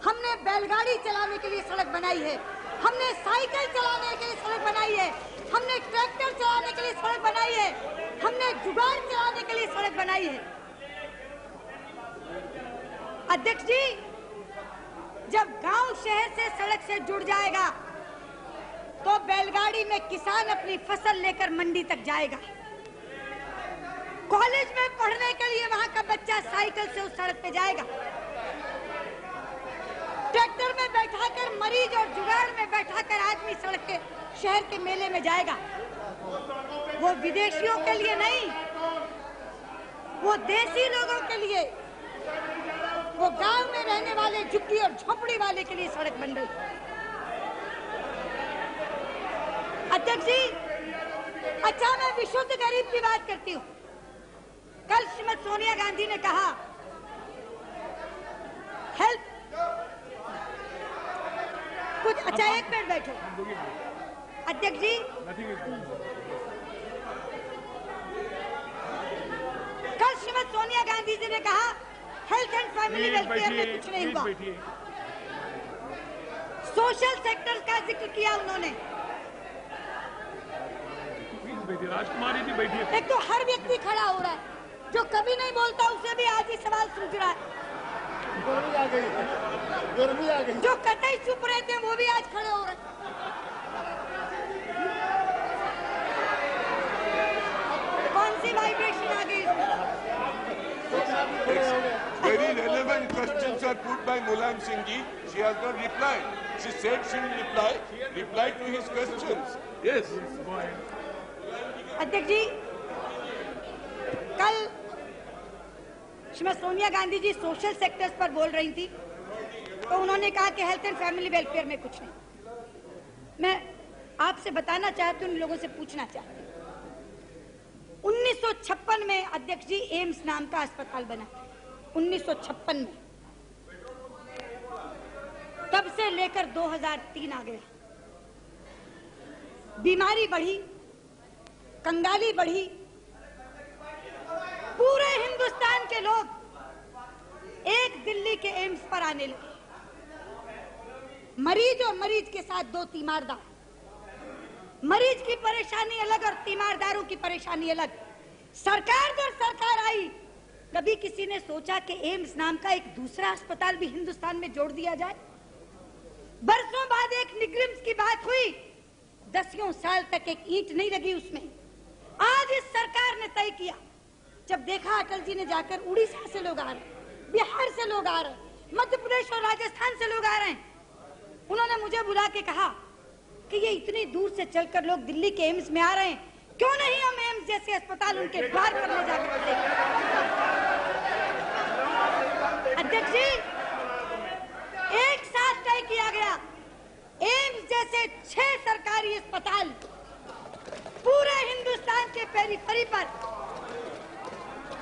Speaker 1: हमने बैलगाड़ी चलाने के लिए सड़क बनाई है, हमने साइकिल चलाने के लिए सड़क बनाई है, हमने ट्रैक्टर चलाने के लिए सड़क बनाई है, हमने जुगाड़ चलाने के लिए सड़क बनाई है। अध्यक्ष जी, जब गांव शहर से सड़क से जुड़ जाएगा तो बैलगाड़ी में किसान अपनी फसल लेकर मंडी तक जाएगा। कॉलेज में पढ़ने के लिए वहां का बच्चा साइकिल से उस सड़क पे जाएगा। ट्रैक्टर में बैठाकर मरीज और जुगाड़ में बैठाकर आदमी सड़क के शहर के मेले में जाएगा। वो विदेशियों के लिए नहीं, वो देसी लोगों के लिए, वो गांव में रहने वाले झुग्गी और झोपड़ी वाले के लिए सड़क बन रही है। अध्यक्ष जी, अच्छा, मैं विशुद्ध गरीब की बात करती हूँ। कल श्रीमती सोनिया गांधी ने कहा हेल्थ कुछ, अच्छा एक मिनट बैठो अध्यक्ष जी। कल श्रीमती सोनिया गांधी जी ने कहा हेल्थ एंड फैमिली वेलफेयर में कुछ नहीं हुआ। सोशल सेक्टर का जिक्र किया उन्होंने।
Speaker 3: राजकुमारी जी बैठिए।
Speaker 1: एक तो हर व्यक्ति खड़ा हो रहा है, जो कभी नहीं बोलता उसे भी आज ही सवाल सूझ रहा है।
Speaker 4: गर्मी आ गई, गर्मी आ गई।
Speaker 1: जो कतई चुप रहते हैं वो भी आज खड़े हो रहे हैं। कौन सी वाइब्रेशन आ गई?
Speaker 7: Very relevant questions are put by Mulayam Singh ji. She has not replied. She said she will reply to his questions. Yes.
Speaker 1: अध्यक्ष जी, कल श्रीमती सोनिया गांधी जी सोशल सेक्टर्स पर बोल रही थी, तो उन्होंने कहा कि हेल्थ एंड फैमिली वेलफेयर में कुछ नहीं। मैं आपसे बताना चाहती हूँ, उन लोगों से पूछना चाहती हूँ, 1956 में अध्यक्ष जी एम्स नाम का अस्पताल बना था। 1956 में, तब से लेकर 2003 आ गया, बीमारी बढ़ी, कंगाली बढ़ी, पूरे हिंदुस्तान के लोग एक दिल्ली के एम्स पर आने लगे। मरीज और मरीज के साथ दो तीमारदार, मरीज की परेशानी अलग और तीमारदारों की परेशानी अलग। सरकार जब सरकार आई, कभी किसी ने सोचा कि एम्स नाम का एक दूसरा अस्पताल भी हिंदुस्तान में जोड़ दिया जाए? बरसों बाद एक निग्रिम्स की बात हुई, 10 साल तक एक ईंट नहीं लगी उसमें। आज इस सरकार ने तय किया, जब देखा अटल जी ने जाकर, उड़ीसा से लोग आ रहे हैं, बिहार से लोग आ रहे हैं, मध्य प्रदेश और राजस्थान से लोग आ रहे हैं, उन्होंने मुझे बुला के कहा कि ये इतनी दूर से चलकर लोग दिल्ली के एम्स में आ रहे हैं, क्यों नहीं हम एम्स जैसे अस्पताल उनके द्वार पर ले जाकर खड़े। अध्यक्ष जी, एक साथ तय किया गया, एम्स जैसे 6 सरकारी अस्पताल पूरे हिंदुस्तान के पेरिफेरी पर,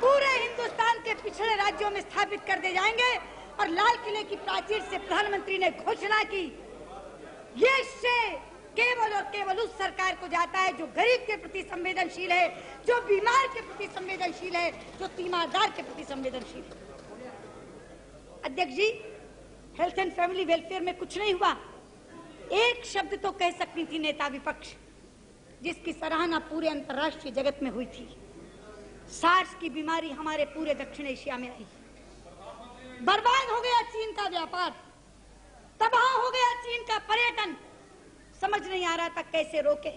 Speaker 1: पूरे हिंदुस्तान के पिछड़े राज्यों में स्थापित कर दिए जाएंगे। और लाल किले की प्राचीर से प्रधानमंत्री ने घोषणा की, ये श्रेय केवल और केवल उस सरकार को जाता है जो गरीब के प्रति संवेदनशील है, जो बीमार के प्रति संवेदनशील है, जो तीमारदार के प्रति संवेदनशील है। अध्यक्ष जी, हेल्थ एंड फैमिली वेलफेयर में कुछ नहीं हुआ। एक शब्द तो कह सकती थी नेता विपक्ष, जिसकी सराहना पूरे अंतर्राष्ट्रीय जगत में हुई थी। सार्स की बीमारी हमारे पूरे दक्षिण एशिया में आई, बर्बाद हो गया चीन का व्यापार, तबाह हो गया चीन का पर्यटन। समझ नहीं आ रहा था कैसे रोके,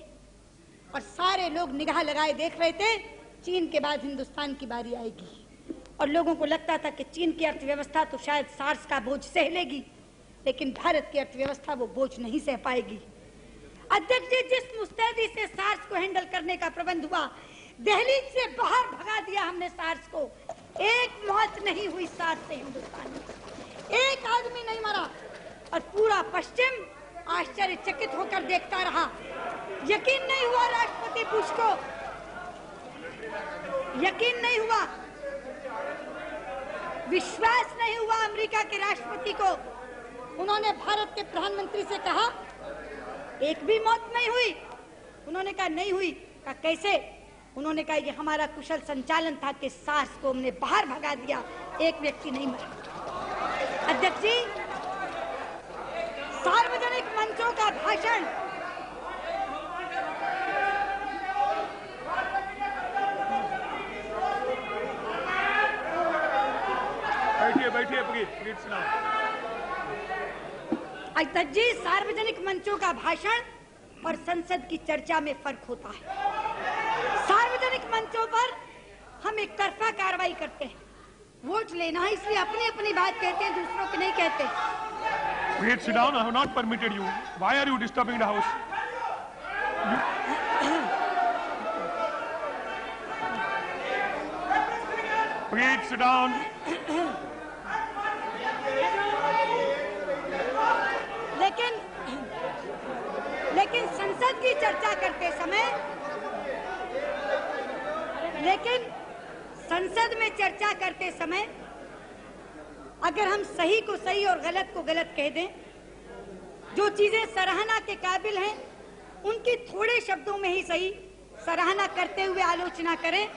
Speaker 1: और सारे लोग निगाह लगाए देख रहे थे चीन के बाद हिंदुस्तान की बारी आएगी, और लोगों को लगता था कि चीन की अर्थव्यवस्था तो शायद सार्स का बोझ सह लेगी, लेकिन भारत की अर्थव्यवस्था वो बोझ नहीं सह पाएगी। अध्यक्ष जी, जिस मुस्तैदी से सार्स को हैंडल करने का प्रबंध हुआ, दिल्ली से बाहर भगा दिया हमने सार्स को। एक मौत नहीं हुई सार्स से हिंदुस्तान में, एक आदमी नहीं मरा, और पूरा पश्चिम आश्चर्यचकित होकर देखता रहा। यकीन नहीं हुआ राष्ट्रपति बुश को, यकीन नहीं हुआ, विश्वास नहीं हुआ अमेरिका के राष्ट्रपति को। उन्होंने भारत के प्रधानमंत्री से कहा एक भी मौत नहीं हुई। उन्होंने कहा नहीं हुई। कहा कैसे? उन्होंने कहा ये हमारा कुशल संचालन था कि सार्स को हमने बाहर भगा दिया, एक व्यक्ति नहीं मरा। अध्यक्ष जी, सार्वजनिक मंचों का भाषण,
Speaker 3: बैठिए प्लीज।
Speaker 1: अध्यक्ष जी, सार्वजनिक मंचों का भाषण और संसद की चर्चा में फर्क होता है। सार्वजनिक मंचों पर हम एक तरफा कार्रवाई करते हैं, वोट लेना है इसलिए अपनी अपनी बात कहते हैं, दूसरों की नहीं कहते।
Speaker 3: Please sit down. I have not permitted you. Why are you disturbing the house? Please sit down.
Speaker 1: लेकिन संसद की चर्चा करते समय, लेकिन संसद में चर्चा करते समय अगर हम सही को सही और गलत को गलत कह दें, जो चीजें सराहना के काबिल हैं उनकी थोड़े शब्दों में ही सही सराहना करते हुए आलोचना करें,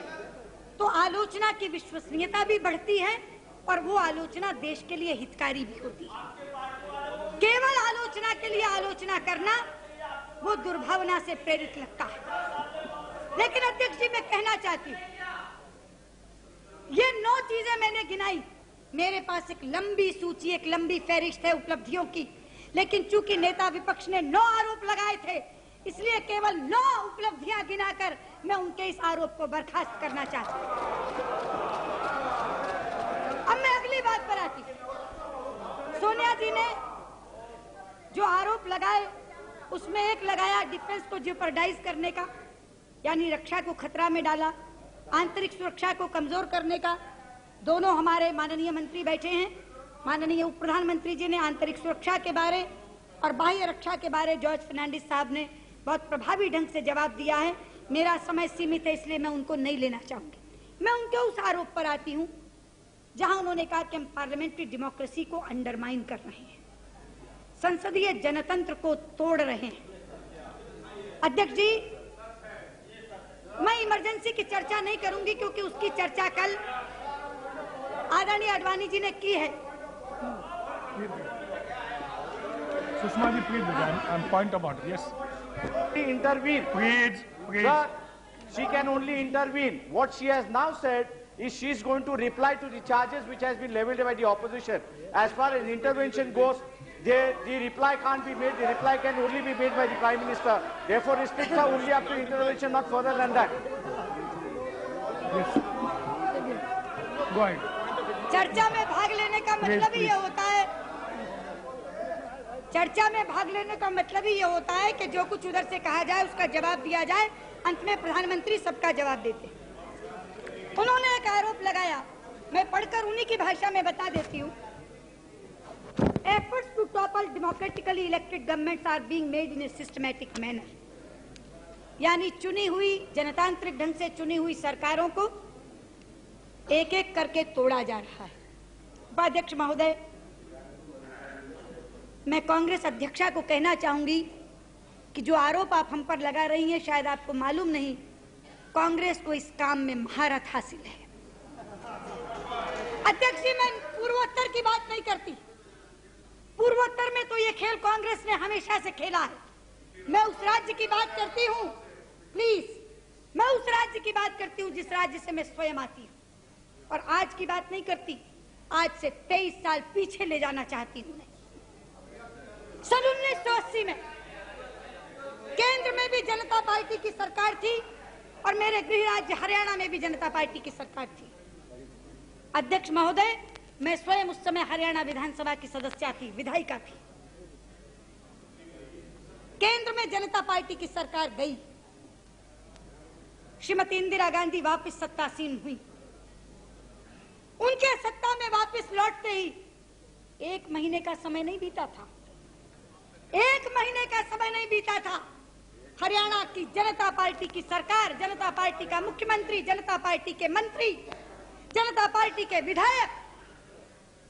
Speaker 1: तो आलोचना की विश्वसनीयता भी बढ़ती है और वो आलोचना देश के लिए हितकारी भी होती है। केवल आलोचना के लिए आलोचना करना वो दुर्भावना से प्रेरित लगता है। लेकिन अध्यक्ष जी, मैं कहना चाहती हूँ, ये 9 चीजें मैंने गिनाई। मेरे पास एक लंबी सूची, एक लंबी फहरिस्त है उपलब्धियों की, लेकिन चूंकि नेता विपक्ष ने 9 आरोप लगाए थे, इसलिए केवल 9 उपलब्धियां गिनाकर मैं उनके इस आरोप को बर्खास्त करना चाहती हूँ। अब मैं अगली बात पर आती हूँ। सोनिया जी ने जो आरोप लगाए उसमें एक लगाया डिफेंस को जेपरडाइज करने का, यानी रक्षा को खतरा में डाला, आंतरिक सुरक्षा को कमजोर करने का। दोनों हमारे माननीय मंत्री बैठे हैं, माननीय उप प्रधानमंत्री जी ने आंतरिक सुरक्षा के बारे और बाह्य रक्षा के बारे जॉर्ज फर्नांडिस साहब ने बहुत प्रभावी ढंग से जवाब दिया है। मेरा समय सीमित है इसलिए मैं उनको नहीं लेना चाहूंगी। मैं उनके उस आरोप पर आती हूं जहां उन्होंने कहा कि हम पार्लियामेंट्री डेमोक्रेसी को अंडरमाइन कर रहे हैं, संसदीय जनतंत्र को तोड़ रहे हैं। अध्यक्ष जी, मैं इमरजेंसी की चर्चा नहीं करूंगी क्योंकि उसकी चर्चा कल आदरणीय आडवाणी जी ने की है।
Speaker 3: Sushma ji, please point about it. Yes.
Speaker 8: Intervene.
Speaker 3: Please.
Speaker 8: Sir, she can only intervene. What she has now said is she is going to reply to the charges which has been leveled by the opposition. As far as intervention goes, the reply can't be made. The reply can only be made by the Prime Minister. Therefore, restricts are only up to intervention, not further than that.
Speaker 3: Yes. Go ahead.
Speaker 1: चर्चा में भाग लेने का मतलब ही ये होता है, चर्चा में भाग लेने का मतलब ही ये होता है कि जो कुछ उधर से कहा जाए उसका जवाब दिया जाए। अंत में प्रधानमंत्री सबका जवाब देते। उन्होंने एक आरोप लगाया, मैं पढ़कर उन्हीं की भाषा में बता देती हूँ। Efforts to topple democratically elected governments are being made in a systematic manner. यानी चुनी हुई, जनतांत्रिक ढंग से चुनी हुई सरकारों को एक एक करके तोड़ा जा रहा है। उपाध्यक्ष महोदय, मैं कांग्रेस अध्यक्षा को कहना चाहूंगी कि जो आरोप आप हम पर लगा रही हैं, शायद आपको मालूम नहीं, कांग्रेस को इस काम में महारत हासिल है। अध्यक्ष जी, मैं पूर्वोत्तर की बात नहीं करती, पूर्वोत्तर में तो ये खेल कांग्रेस ने हमेशा से खेला है। मैं उस राज्य की बात करती हूँ, प्लीज, मैं उस राज्य की बात करती हूँ जिस राज्य से मैं स्वयं आती हूँ, और आज की बात नहीं करती। आज से 23 साल पीछे ले जाना चाहती हूँ। सन 1980 में केंद्र में भी जनता पार्टी की सरकार थी और मेरे गृह राज्य हरियाणा में भी जनता पार्टी की सरकार थी। अध्यक्ष महोदय, मैं स्वयं उस समय हरियाणा विधानसभा की सदस्य थी, विधायिका थी। केंद्र में जनता पार्टी की सरकार गई, श्रीमती इंदिरा गांधी वापस सत्तासीन हुई। उनके सत्ता में वापस लौटते ही 1 महीने का समय नहीं बीता था, 1 महीने का समय नहीं बीता था। हरियाणा की जनता पार्टी की सरकार, जनता पार्टी का मुख्यमंत्री, जनता पार्टी के मंत्री, जनता पार्टी के विधायक,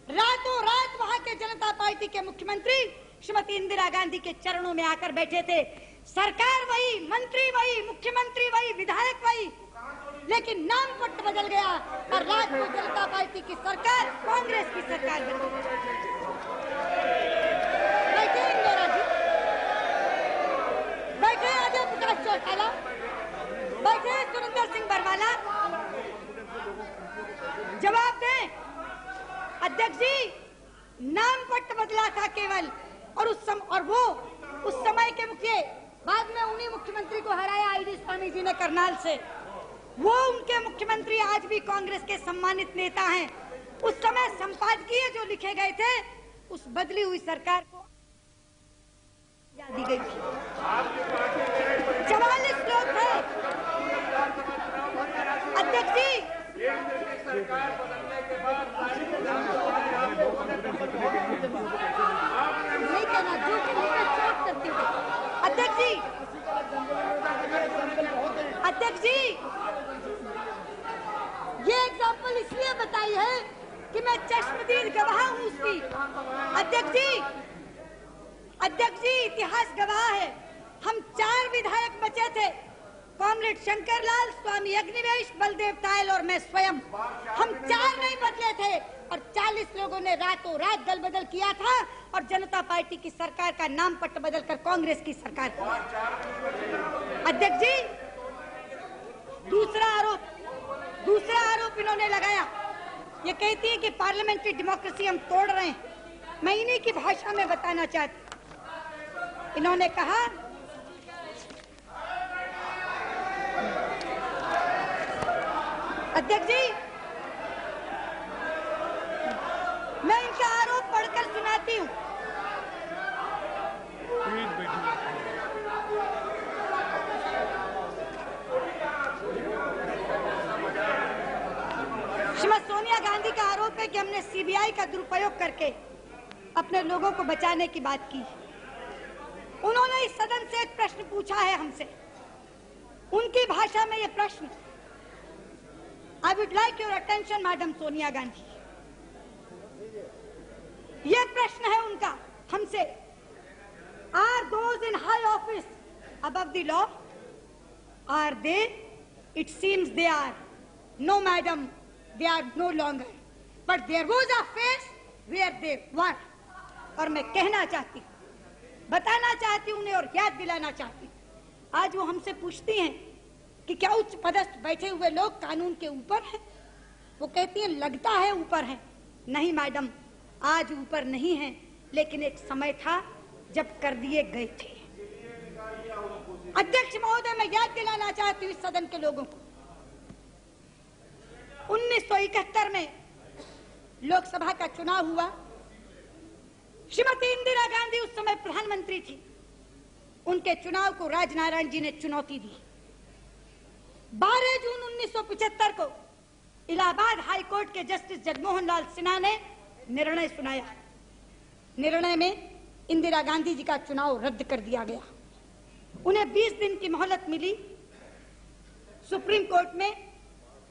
Speaker 1: रातों रात वहां के जनता पार्टी के मुख्यमंत्री श्रीमती इंदिरा गांधी के चरणों में आकर बैठे थे। सरकार वही, मंत्री वही, मुख्यमंत्री वही, विधायक वही, लेकिन नाम पट्ट बदल गया और रात को जनता पार्टी की सरकार कांग्रेस की सरकार बन गई। बैठे इंदिरा जी, बैठे अजय प्रकाश चौटाला, बैठे सुरेंद्र सिंह बरवाला, जवाब दें। अध्यक्ष जी, नाम पट्ट बदला था केवल, और उस समय के मुखिया, बाद में उन्हीं मुख्यमंत्री को हराया आईडी स्वामी जी ने करनाल से। वो उनके मुख्यमंत्री आज भी कांग्रेस के सम्मानित नेता हैं। उस समय संपादकीय जो लिखे गए थे, उस बदली हुई सरकार को दी गई थी। 44 लोग थे। अध्यक्ष जी, सरकार बदलने के बाद नहीं कहना, झूठ करती हूँ। अध्यक्ष जी, अध्यक्ष जी, ये एग्जाम्पल इसलिए बताई है कि मैं चश्मदीद गवाह हूँ उसकी। अध्यक्ष जी, इतिहास गवाह है। हम 4 विधायक बचे थे, कॉमरेड शंकर लाल, स्वामी अग्निवेश, बलदेव तायल और मैं स्वयं। हम 4 नहीं बदले थे और 40 लोगों ने रातों रात दल बदल किया था और जनता पार्टी की सरकार का नाम पट्ट बदलकर कांग्रेस की सरकार की। अध्यक्ष जी, दूसरा आरोप इन्होंने लगाया। ये कहती है कि पार्लियामेंट्री डेमोक्रेसी हम तोड़ रहे हैं। मैं इन्हीं की भाषा में बताना चाहती। इन्होंने कहा, अध्यक्ष जी, मैं इनका आरोप पढ़कर सुनाती हूँ। श्रीमती सोनिया गांधी का आरोप है कि हमने सीबीआई का दुरुपयोग करके अपने लोगों को बचाने की बात की। उन्होंने इस सदन से एक प्रश्न पूछा है हमसे, उनकी भाषा में ये प्रश्न। I would like your attention, Madam Sonia Gandhi. ये प्रश्न है उनका हमसे। Are those in high office above the law? Are they? It seems they are. No, madam, they are no longer. But there was a phase where they were. और मैं कहना चाहती हूँ, बताना चाहती हूँ उन्हें और याद दिलाना चाहती हूँ। आज वो हमसे पूछती हैं कि क्या उच्च पदस्थ बैठे हुए लोग कानून के ऊपर हैं? वो कहती है लगता है ऊपर है। नहीं मैडम, आज ऊपर नहीं है, लेकिन एक समय था जब कर दिए गए थे। अध्यक्ष महोदय, मैं याद दिलाना चाहती हूँ इस सदन के लोगों को, 1971 में लोकसभा का चुनाव हुआ। श्रीमती इंदिरा गांधी उस समय प्रधानमंत्री थी। उनके चुनाव को राजनारायण जी ने चुनौती दी। 12 जून 1975 को इलाहाबाद हाई कोर्ट के जस्टिस जगमोहन लाल सिन्हा ने निर्णय सुनाया। निर्णय में इंदिरा गांधी जी का चुनाव रद्द कर दिया गया। उन्हें 20 दिन की मोहलत मिली सुप्रीम कोर्ट में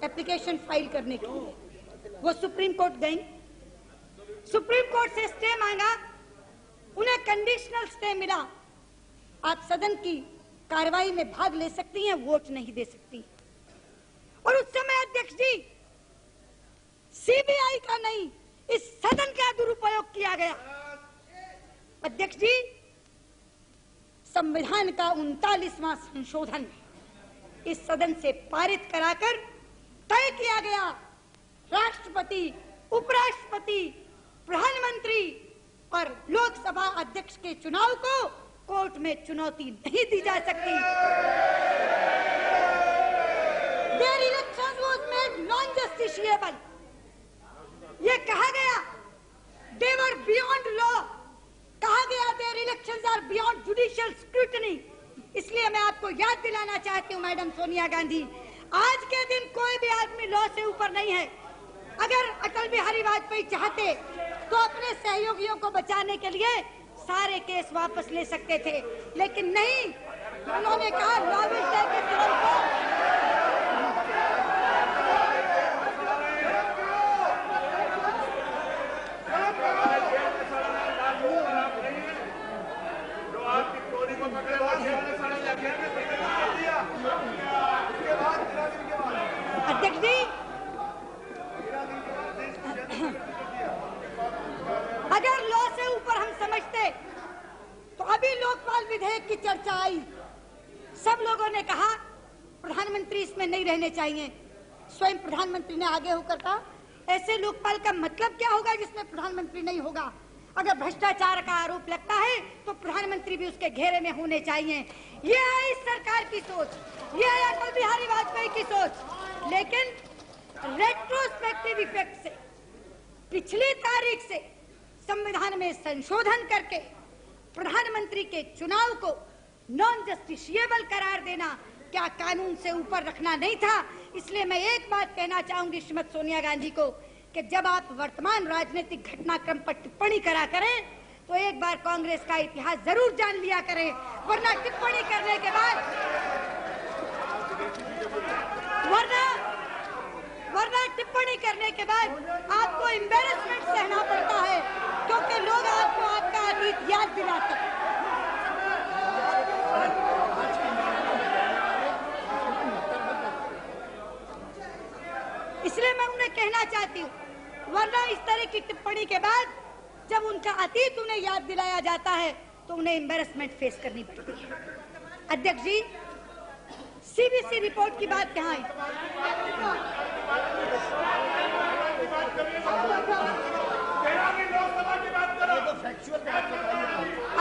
Speaker 1: एप्लीकेशन फाइल करने के लिए। वो सुप्रीम कोर्ट गई, सुप्रीम कोर्ट से स्टे मांगा, उन्हें कंडीशनल स्टे मिला। आप सदन की कार्रवाई में भाग ले सकती हैं, वोट नहीं दे सकती। और उस समय अध्यक्ष जी, सीबीआई का नहीं, इस सदन का दुरुपयोग किया गया। अध्यक्ष जी, संविधान का 39वां संशोधन इस सदन से पारित कराकर तय किया गया राष्ट्रपति, उपराष्ट्रपति, प्रधानमंत्री और लोकसभा अध्यक्ष के चुनाव को कोर्ट में चुनौती नहीं दी जा सकती। Their elections was made non-justiciable. ये कहा गया they were beyond law, कहा गया their elections are beyond judicial scrutiny। इसलिए मैं आपको याद दिलाना चाहती हूँ मैडम सोनिया गांधी, आज के दिन कोई भी आदमी लॉ से ऊपर नहीं है। अगर अटल बिहारी वाजपेयी चाहते तो अपने सहयोगियों को बचाने के लिए सारे केस वापस ले सकते थे, लेकिन नहीं, उन्होंने कहा law will take its own course. अध्यक्ष जी, अगर लॉ से ऊपर हम समझते तो अभी लोकपाल विधेयक की चर्चा आई, सब लोगों ने कहा प्रधानमंत्री इसमें नहीं रहने चाहिए। स्वयं प्रधानमंत्री ने आगे होकर कहा ऐसे लोकपाल का मतलब क्या होगा जिसमें प्रधानमंत्री नहीं होगा। अगर भ्रष्टाचार का आरोप लगता है तो प्रधानमंत्री भी उसके घेरे में होने चाहिए। ये है इस सरकार की सोच, ये है अटल बिहारी वाजपेयी की सोच। लेकिन रेट्रोस्पेक्टिव इफेक्ट से, पिछली तारीख से संविधान में संशोधन करके प्रधानमंत्री के चुनाव को नॉन जस्टिशिएबल करार देना क्या कानून से ऊपर रखना नहीं था। इसलिए मैं एक बात कहना चाहूंगी श्रीमती सोनिया गांधी को कि जब आप वर्तमान राजनीतिक घटनाक्रम पर टिप्पणी करा करें तो एक बार कांग्रेस का इतिहास जरूर जान लिया करें, वरना टिप्पणी करने के बाद टिप्पणी करने के बाद आपको एम्बैरेसमेंट सहना पड़ता है, क्योंकि लोग आपको आपका अतीत याद दिलाते हैं। इसलिए मैं उन्हें कहना चाहती हूँ, वरना इस तरह की टिप्पणी के बाद जब उनका अतीत उन्हें याद दिलाया जाता है तो उन्हें एम्बैरेसमेंट फेस करनी पड़ती है। अध्यक्ष जी, सीबीसी रिपोर्ट की बात कहाँ है?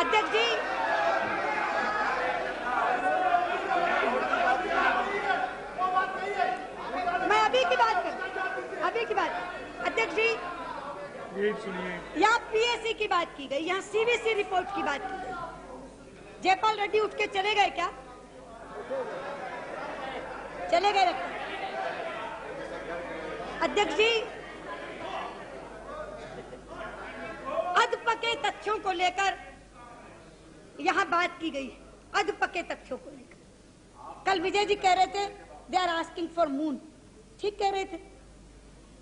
Speaker 1: अध्यक्ष जी, मैं अभी की बात करूं, अभी की बात। अध्यक्ष जी, यहाँ पीएससी की बात की गई, यहाँ सीबीसी रिपोर्ट की बात की गई। जयपाल रेड्डी उठ के चले गए क्या? चले गए? अध्यक्ष जी, अधपके तथ्यों को लेकर यहाँ बात की गई, अधपके तथ्यों को लेकर। कल विजय जी कह रहे थे they are asking for moon, ठीक कह रहे थे,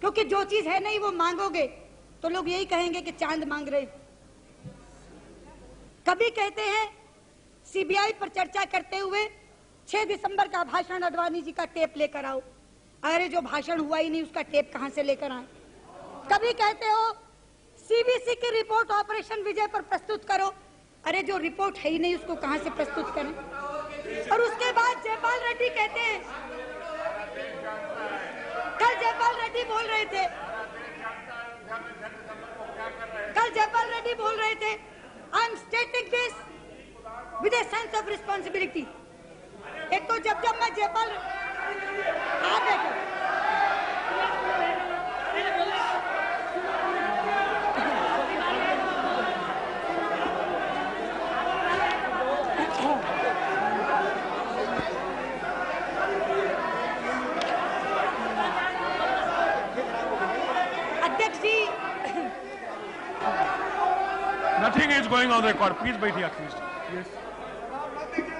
Speaker 1: क्योंकि जो चीज है नहीं वो मांगोगे तो लोग यही कहेंगे कि चांद मांग रहे। कभी कहते हैं सीबीआई पर चर्चा करते हुए 6 दिसंबर का भाषण अडवाणी जी का टेप लेकर आओ। अरे जो भाषण हुआ ही नहीं उसका टेप कहां से लेकर आए। कभी कहते हो सीबीसी की रिपोर्ट ऑपरेशन विजय पर प्रस्तुत करो। अरे जो रिपोर्ट है ही नहीं उसको कहां से प्रस्तुत करें। और उसके बाद जयपाल रेड्डी कहते हैं, कल जयपाल रेड्डी बोल रहे थे, आई am स्टेटिंग this with a sense of responsibility. एक तो जब मैं जयपाल आ बैठे, अध्यक्ष जी,
Speaker 3: Nothing is going on record. Please wait here, please. Yes.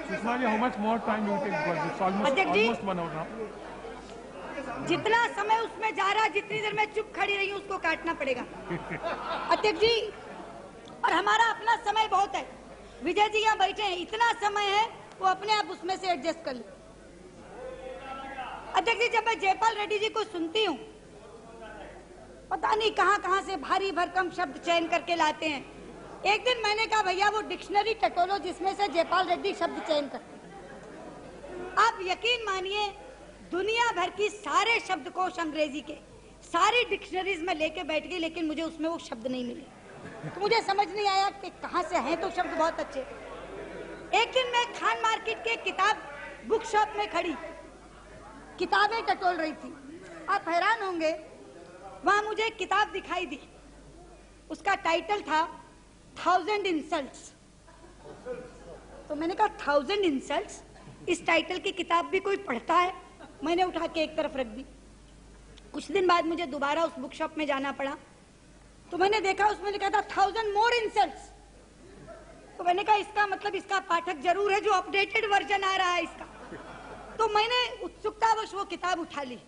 Speaker 3: Sushma ji, how much more time will take? Because it's almost 1 hour now.
Speaker 1: जितना समय उसमें जा रहा, जितनी देर मैं चुप खड़ी रही हूँ उसको काटना पड़ेगा। अध्यक्ष जी, और हमारा अपना समय बहुत है। विजय जी यहाँ बैठे हैं, इतना समय है वो अपने आप उसमें से एडजस्ट कर ले। अध्यक्ष जी, जब मैं जयपाल रेड्डी जी को सुनती हूँ, पता नहीं कहाँ से भारी भरकम शब्द चयन करके लाते हैं। एक दिन मैंने कहा भैया वो डिक्शनरी टटोलो जिसमें से जयपाल रेड्डी शब्द चयन करते। आप यकीन मानिए दुनिया भर की सारे शब्दकोश अंग्रेजी के सारी डिक्शनरीज में लेके बैठ गई, लेकिन मुझे उसमें वो शब्द नहीं मिले। तो मुझे समझ नहीं आया कि कहां से हैं तो शब्द बहुत अच्छे। एक दिन मैं खान मार्केट के किताब बुक शॉप में खड़ी किताबें टटोल रही थी। आप हैरान होंगे, वहां मुझे एक किताब दिखाई दी, उसका टाइटल था 1000 इंसल्ट्स। तो मैंने कहा 1000 इंसल्ट्स, इस टाइटल की किताब भी कोई पढ़ता है? मैंने उठा के एक तरफ रख दी। कुछ दिन बाद मुझे दोबारा उस बुक शॉप में जाना पड़ा, तो मैंने देखा उसमें लिखा था 1000 मोर इंसल्ट्स। तो मैंने कहा इसका मतलब इसका पाठक जरूर है जो अपडेटेड वर्जन आ रहा है इसका। तो मैंने उत्सुकतावश वो किताब उठा ली।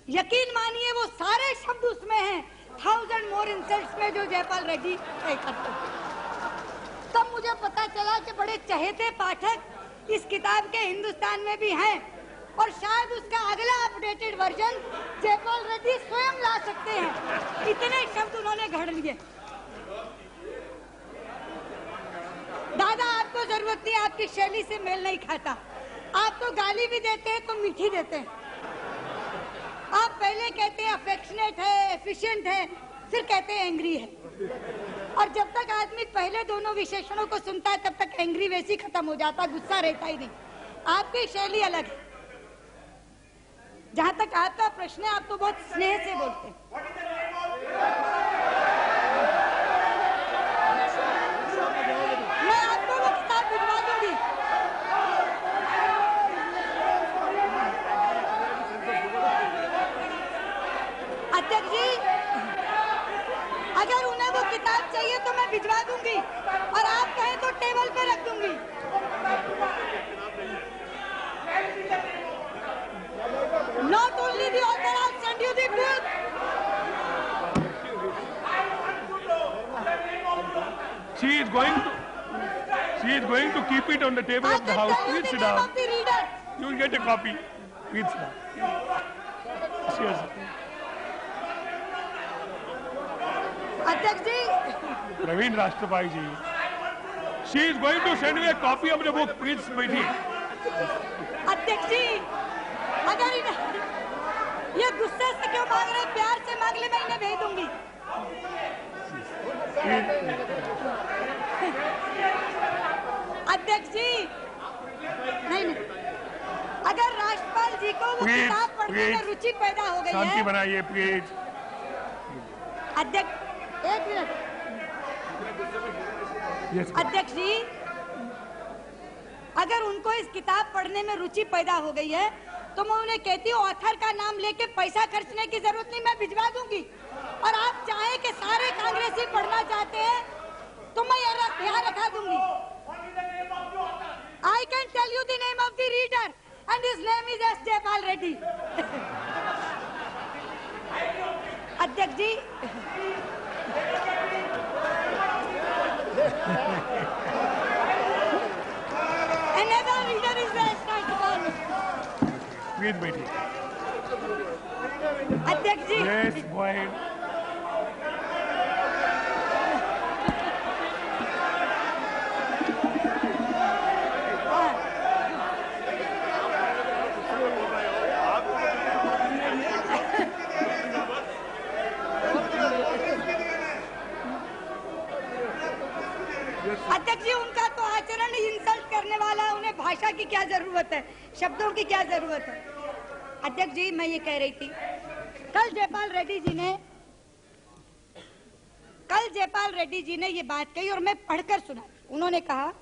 Speaker 1: यकीन मानिए वो सारे शब्द उसमें हैं 1000 मोर इंसल्ट्स में जो जयपाल रेड्डी करते। तब मुझे पता चला कि बड़े चहेते पाठक इस किताब के हिंदुस्तान में भी हैं और शायद उसका अगला अपडेटेड वर्जन जयपाल रेड्डी स्वयं ला सकते हैं। इतने शब्द उन्होंने घड़ लिए। दादा आपको जरूरत नहीं, आपकी शैली से मेल नहीं खाता। आप तो गाली भी देते हैं तो मीठी देते हैं। आप पहले कहते हैं अफेक्शनेट है, एफिशिएंट है, फिर कहते हैं एंग्री है। और जब तक आदमी पहले दोनों विशेषणों को सुनता है तब तक एंग्री वैसे खत्म हो जाता, गुस्सा रहता ही नहीं। आपकी शैली अलग है। जहां तक आपका प्रश्न है, आप तो बहुत स्नेह से बोलते हैं। मैं आपको वो किताब भिजवा दूंगी। अध्यक्ष जी, अगर उन्हें वो किताब चाहिए तो मैं भिजवा दूंगी और आप कहें तो टेबल पे रख दूंगी। Not only the author, I'll send you the book.
Speaker 3: She is going to keep it on the table of the house. Please sit down. You will get a copy. Please sit down. Yes.
Speaker 1: अध्यक्ष जी,
Speaker 3: Praveen Rashtrapai ji. She is going to send me a copy of the book. Please बैठिए.
Speaker 1: अध्यक्ष जी, अगर ये गुस्से से क्यों मांग रहे, प्यार से मांग ले, मैं इन्हें भेज दूंगी। अध्यक्ष जी, नहीं, अगर राष्ट्रपाल जी को वो किताब पढ़ने में रुचि पैदा हो गई है।
Speaker 3: शांति बनाइए प्लीज।
Speaker 1: अध्यक्ष, एक मिनट। अध्यक्ष जी, अगर उनको इस किताब पढ़ने में रुचि पैदा हो गई है तो मैं उन्हें कहती हूँ ऑथर का नाम लेके पैसा खर्चने की जरूरत नहीं, मैं भिजवा दूंगी। और आप चाहें कि सारे कांग्रेसी पढ़ना चाहते हैं तो मैं यहाँ रखा दूंगी। I can tell you the name of the reader and his name is S Jaipal Reddy. अध्यक्ष जी, another reader is the Rashtrapal.
Speaker 3: Please बैठिए।
Speaker 1: अध्यक्ष जी,
Speaker 3: Yes, go ahead.
Speaker 1: अध्यक्ष जी, उनका तो आचरण इंसल्ट करने वाला, उन्हें भाषा की क्या जरूरत है, शब्दों की क्या जरूरत है। अध्यक्ष जी, मैं ये कह रही थी, कल जयपाल रेड्डी जी ने ये बात कही और मैं पढ़कर सुना। उन्होंने कहा,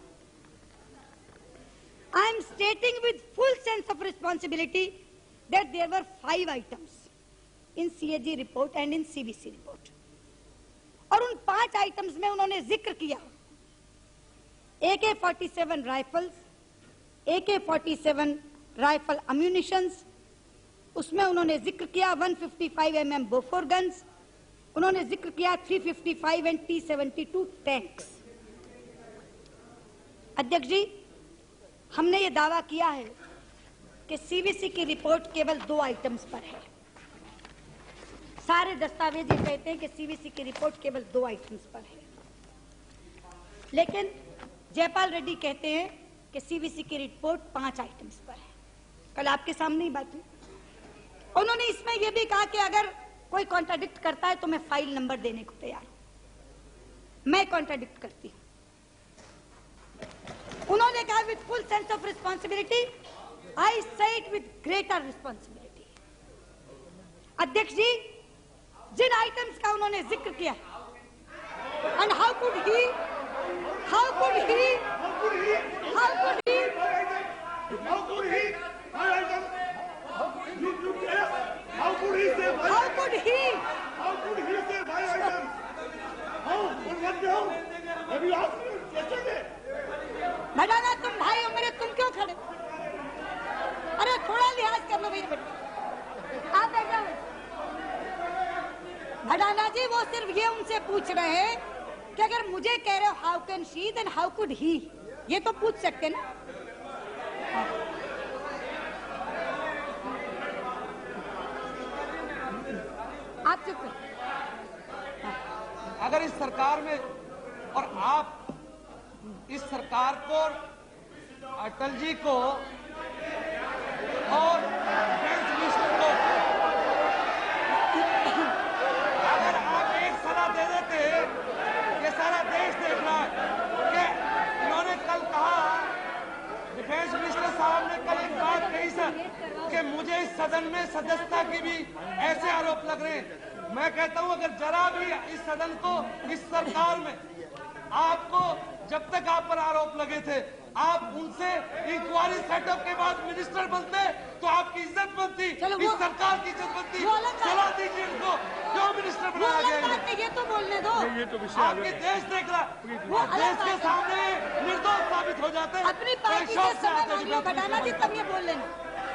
Speaker 1: I am stating with full sense of responsibility that there were 5 items in CAG report and in CBC report. और उन 5 आइटम्स में उन्होंने जिक्र किया AK-47 राइफल्स, AK-47 राइफल अम्यूनिशंस, उसमें उन्होंने जिक्र किया 155 mm बोफोर गन्स, उन्होंने जिक्र किया 355 एंड T-72 टैंक्स। अध्यक्ष जी, हमने ये दावा किया है कि CBC की रिपोर्ट केवल 2 आइटम्स पर है। सारे दस्तावेज ये कहते हैं कि CBC की रिपोर्ट केवल 2 आइटम्स पर है। लेकिन जयपाल रेड्डी कहते हैं कि सीवीसी की रिपोर्ट 5 आइटम्स पर है। कल आपके सामने ही बात हुई। उन्होंने इसमें यह भी कहा कि अगर कोई कॉन्ट्राडिक्ट करता है तो मैं फाइल नंबर देने को तैयार हूं। मैं कॉन्ट्राडिक्ट करती हूं। उन्होंने कहा with full sense of responsibility, I say it with greater responsibility. अध्यक्ष जी, जिन आइटम्स का उन्होंने जिक्र किया, एंड हाउ कुड ही भडाना, तुम भाई हो मेरे, तुम क्यों खड़े? अरे थोड़ा लिहाज कर लो भैया। आप बैठो। भडाना जी, वो सिर्फ ये उनसे पूछ रहे हैं कि अगर मुझे कह रहे हो how can she, then how could he, ये तो पूछ सकते ना। आप चुप रहो।
Speaker 9: अगर इस सरकार में और आप इस सरकार को, अटल जी को और डिफेंस मिनिस्टर को अगर आप एक सलाह दे देते, ये सारा देश देख रहा है कि इन्होंने कल कहा, डिफेंस मिनिस्टर साहब ने कल एक बात कही सर कि मुझे इस सदन में सदस्यता की भी ऐसे आरोप लग रहे हैं। मैं कहता हूं अगर जरा भी इस सदन को, इस सरकार में आपको जब तक आप पर आरोप लगे थे, आप उनसे इंक्वायरी सेटअप के बाद मिनिस्टर बनते तो आपकी इज्जत बनती, इस सरकार की इज्जत बनती। सलाह दीजिए इनको, क्यों मिनिस्टर बनाया गया?
Speaker 1: ये तो बोलने दो।
Speaker 3: ये तो विषय
Speaker 9: आपके देश देख रहा, देश के सामने निर्दोष साबित हो जाते हैं।
Speaker 1: अपनी पार्टी से समय मांग लो भडाना जी, तब ये बोल लेना।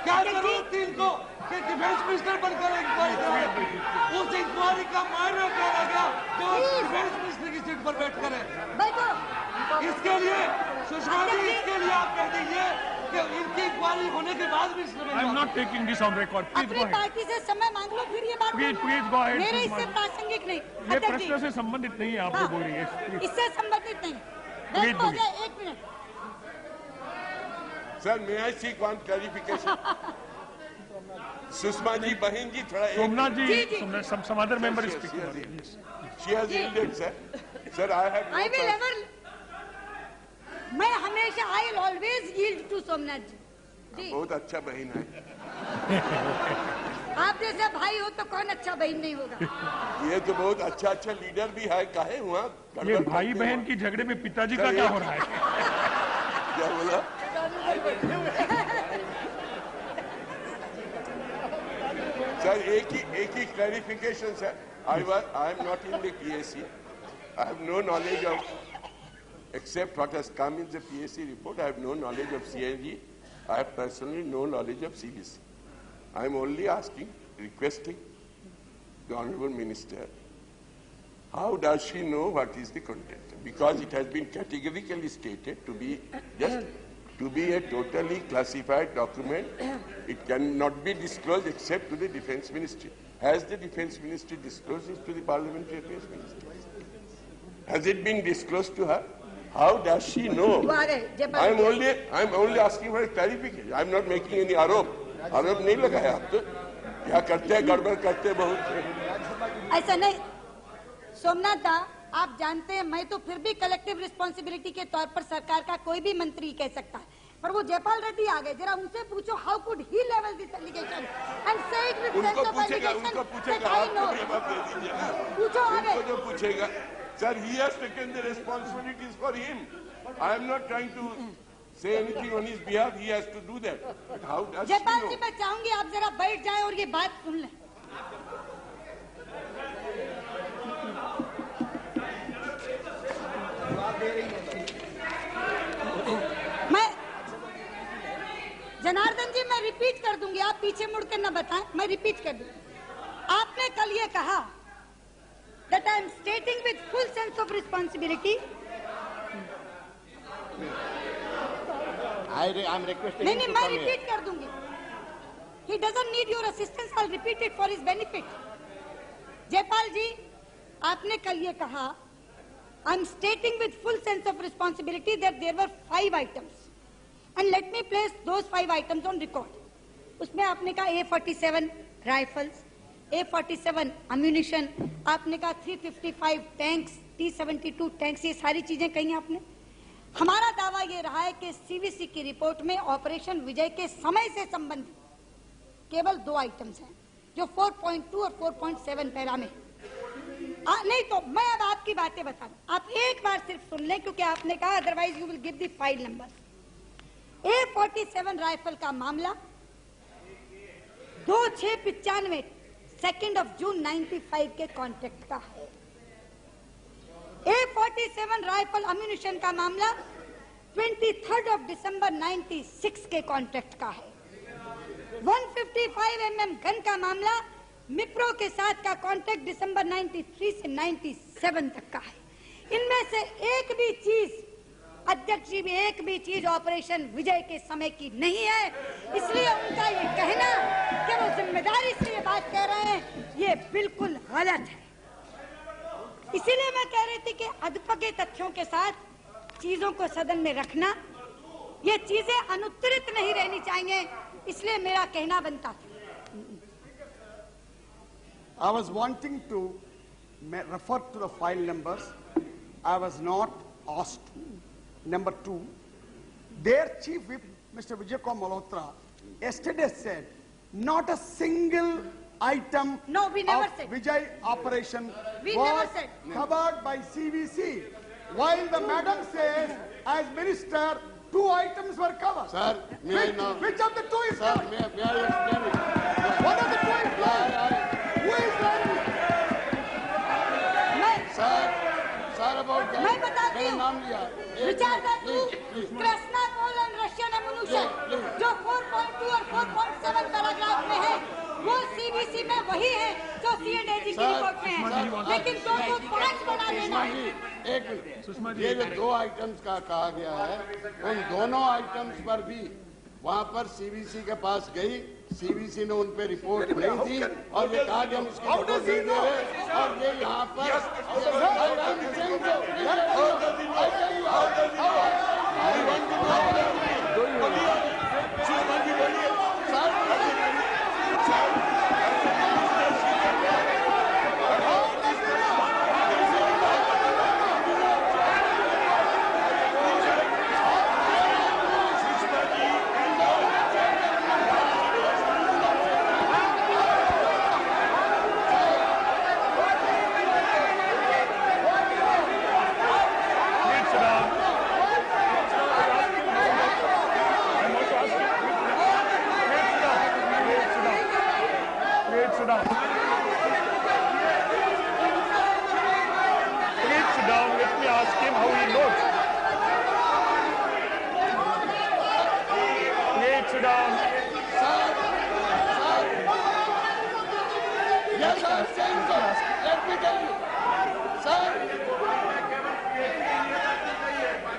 Speaker 9: क्या जरूरत थी इनको कि डिफेंस मिनिस्टर बनकर इंक्वायरी कराए? उस इंक्वायरी का मायना क्या रह गया जो डिफेंस मिनिस्टर की सीट पर बैठ करे? इसके लिए सुषमा जी, इसके लिए आप कह दीजिए कि इनकी इंक्वायरी होने के बाद भी
Speaker 3: I am not taking this on record. Please
Speaker 1: अपनी पार्टी से समय मांग लो, फिर ये बात
Speaker 3: प्लीज गो अहेड।
Speaker 1: मेरे इससे प्रासंगिक नहीं,
Speaker 3: ये प्रश्न से संबंधित नहीं है, आप जो बोल रही है
Speaker 1: इससे संबंधित नहीं। एक minute
Speaker 7: sir, may I seek one clarification? Sushma ji, बहन जी, थोड़ा
Speaker 3: सोमनाथ जी, some other member is speaking.
Speaker 7: She has yielded, sir. Sir, I have no
Speaker 1: I will ever, मैं हमेशा I will always yield to Somnath जी।
Speaker 7: बहुत अच्छा बहन है।
Speaker 1: आप जैसे भाई हो तो कौन अच्छा बहन नहीं होगा?
Speaker 7: ये तो बहुत अच्छा लीडर भी है। काहे हुआ
Speaker 3: ये भाई बहन की झगड़े में पिताजी का क्या हो रहा है?
Speaker 7: क्या बोला? सर, एक ही clarification sir. I am not in the PSC. I have no knowledge of, except what has come in the PSC report. I have no knowledge of CNG. I have personally no knowledge of CBC. I am only asking, requesting the Honorable Minister, how does she know what is the content? Because it has been categorically stated to be a totally classified document. It cannot be disclosed except to the Defence Ministry. Has the Defence Ministry disclosed it to the Parliamentary Affairs Ministry? Has it been disclosed to her? How does she know? I am only asking for a clarification. I am not making any आरोप नहीं लगाया। आप तो क्या करते हैं, गड़बड़ करते हैं बहुत।
Speaker 1: ऐसा नहीं सोमनाथ दा, आप जानते हैं मैं तो फिर भी कलेक्टिव रिस्पॉन्सिबिलिटी के तौर पर सरकार का कोई भी मंत्री कह सकता है, पर वो जयपाल रेड्डी आ गए, जरा उनसे पूछो how could he level this allegation and say it with sense of allegation.
Speaker 7: उनको पूछेगा, आपको जवाब दे दीजिए ना।
Speaker 1: पूछो आगे।
Speaker 7: उनको जो पूछेगा, sir, he has taken the responsibilities for him. I am not trying to say anything on his behalf. He has to do that. But how does she
Speaker 1: Jaipal ji,
Speaker 7: know?
Speaker 1: मैं चाहूंगी आप जरा बैठ जाएं और ये बात सुन लें। मैं जनार्दन जी, मैं रिपीट कर दूंगी, आप पीछे मुड़ कर न बताएं, मैं रिपीट कर दूंगी। आपने कल ये कहा that I am stating with full sense of responsibility.
Speaker 8: I am requesting.
Speaker 1: नहीं, मैं रिपीट कर दूंगी। He doesn't need your assistance. I'll repeat it for his benefit. Jaipal जी, आपने कल ये कहा I'm stating with full sense of responsibility that there were 5 items. And let me place those 5 items on record. उसमें आपने कहा A47 rifles, A47 ammunition, आपने कहा 355 tanks, T-72 tanks, ये सारी चीजें कही आपने। हमारा दावा ये रहा है कि सीवीसी की रिपोर्ट में ऑपरेशन विजय के समय से संबंधित केवल 2 आइटम्स हैं, जो 4.2 और 4.7 पैरा में। नहीं तो मैं अब आपकी बातें बता दूं, आप एक बार सिर्फ सुन लें, क्योंकि आपने कहा otherwise you will give the file number. A47 rifle का मामला 2695 2 जून 95 के कॉन्ट्रैक्ट का है। A47 राइफल अम्यूनिशन का मामला 23 दिसंबर 96 के कॉन्ट्रैक्ट का है। 155 mm गन का मामला मिप्रो के साथ का कॉन्ट्रैक्ट दिसंबर 93 से 97 तक का है। इनमें से एक भी चीज, अध्यक्ष जी, भी एक भी चीज ऑपरेशन विजय के समय की नहीं है। इसलिए उनका ये कहना कि वो जिम्मेदारी से ये बात कह रहे हैं, ये बिल्कुल गलत है। इसीलिए मैं कह रही थी कि अधपके तथ्यों के साथ चीजों को सदन में रखना, ये चीजें अनुत्तरित नहीं रहनी चाहिए, इसलिए मेरा कहना बनता था।
Speaker 4: I was wanting to refer to the file numbers. I was not asked. Number 2, their chief whip, Mr. Vijay Kumar Malhotra, yesterday said not a single item
Speaker 1: no, we never
Speaker 4: of
Speaker 1: said.
Speaker 4: Vijay operation
Speaker 1: we
Speaker 4: was
Speaker 1: never said.
Speaker 4: covered by CVC, while the madam says, as minister, 2 items were covered.
Speaker 7: Sir,
Speaker 4: which of the 2 is
Speaker 7: sir,
Speaker 4: covered?
Speaker 7: may I explain it?
Speaker 4: One of the 2 is covered. Who is lying?
Speaker 7: Sir, about
Speaker 1: मैं बताती हूँ,
Speaker 7: नाम लिया।
Speaker 1: कृष्णा कोल and Russian ammunition जो 4.2 और 4.7 paragraph में है, वो सीबीसी में वही है जो सीएनएजी की रिपोर्ट में है, लेकिन 205 बना देना है।
Speaker 7: एक मिनट, ये जो 2 आइटम्स का कहा गया है, उन दोनों आइटम्स पर भी वहाँ पर सीबीसी के पास गई, सीबीसी ने उन पे रिपोर्ट नहीं दी और ये कहा कि हम इसकी रिपोर्ट नहीं दे रहे, और ये यहाँ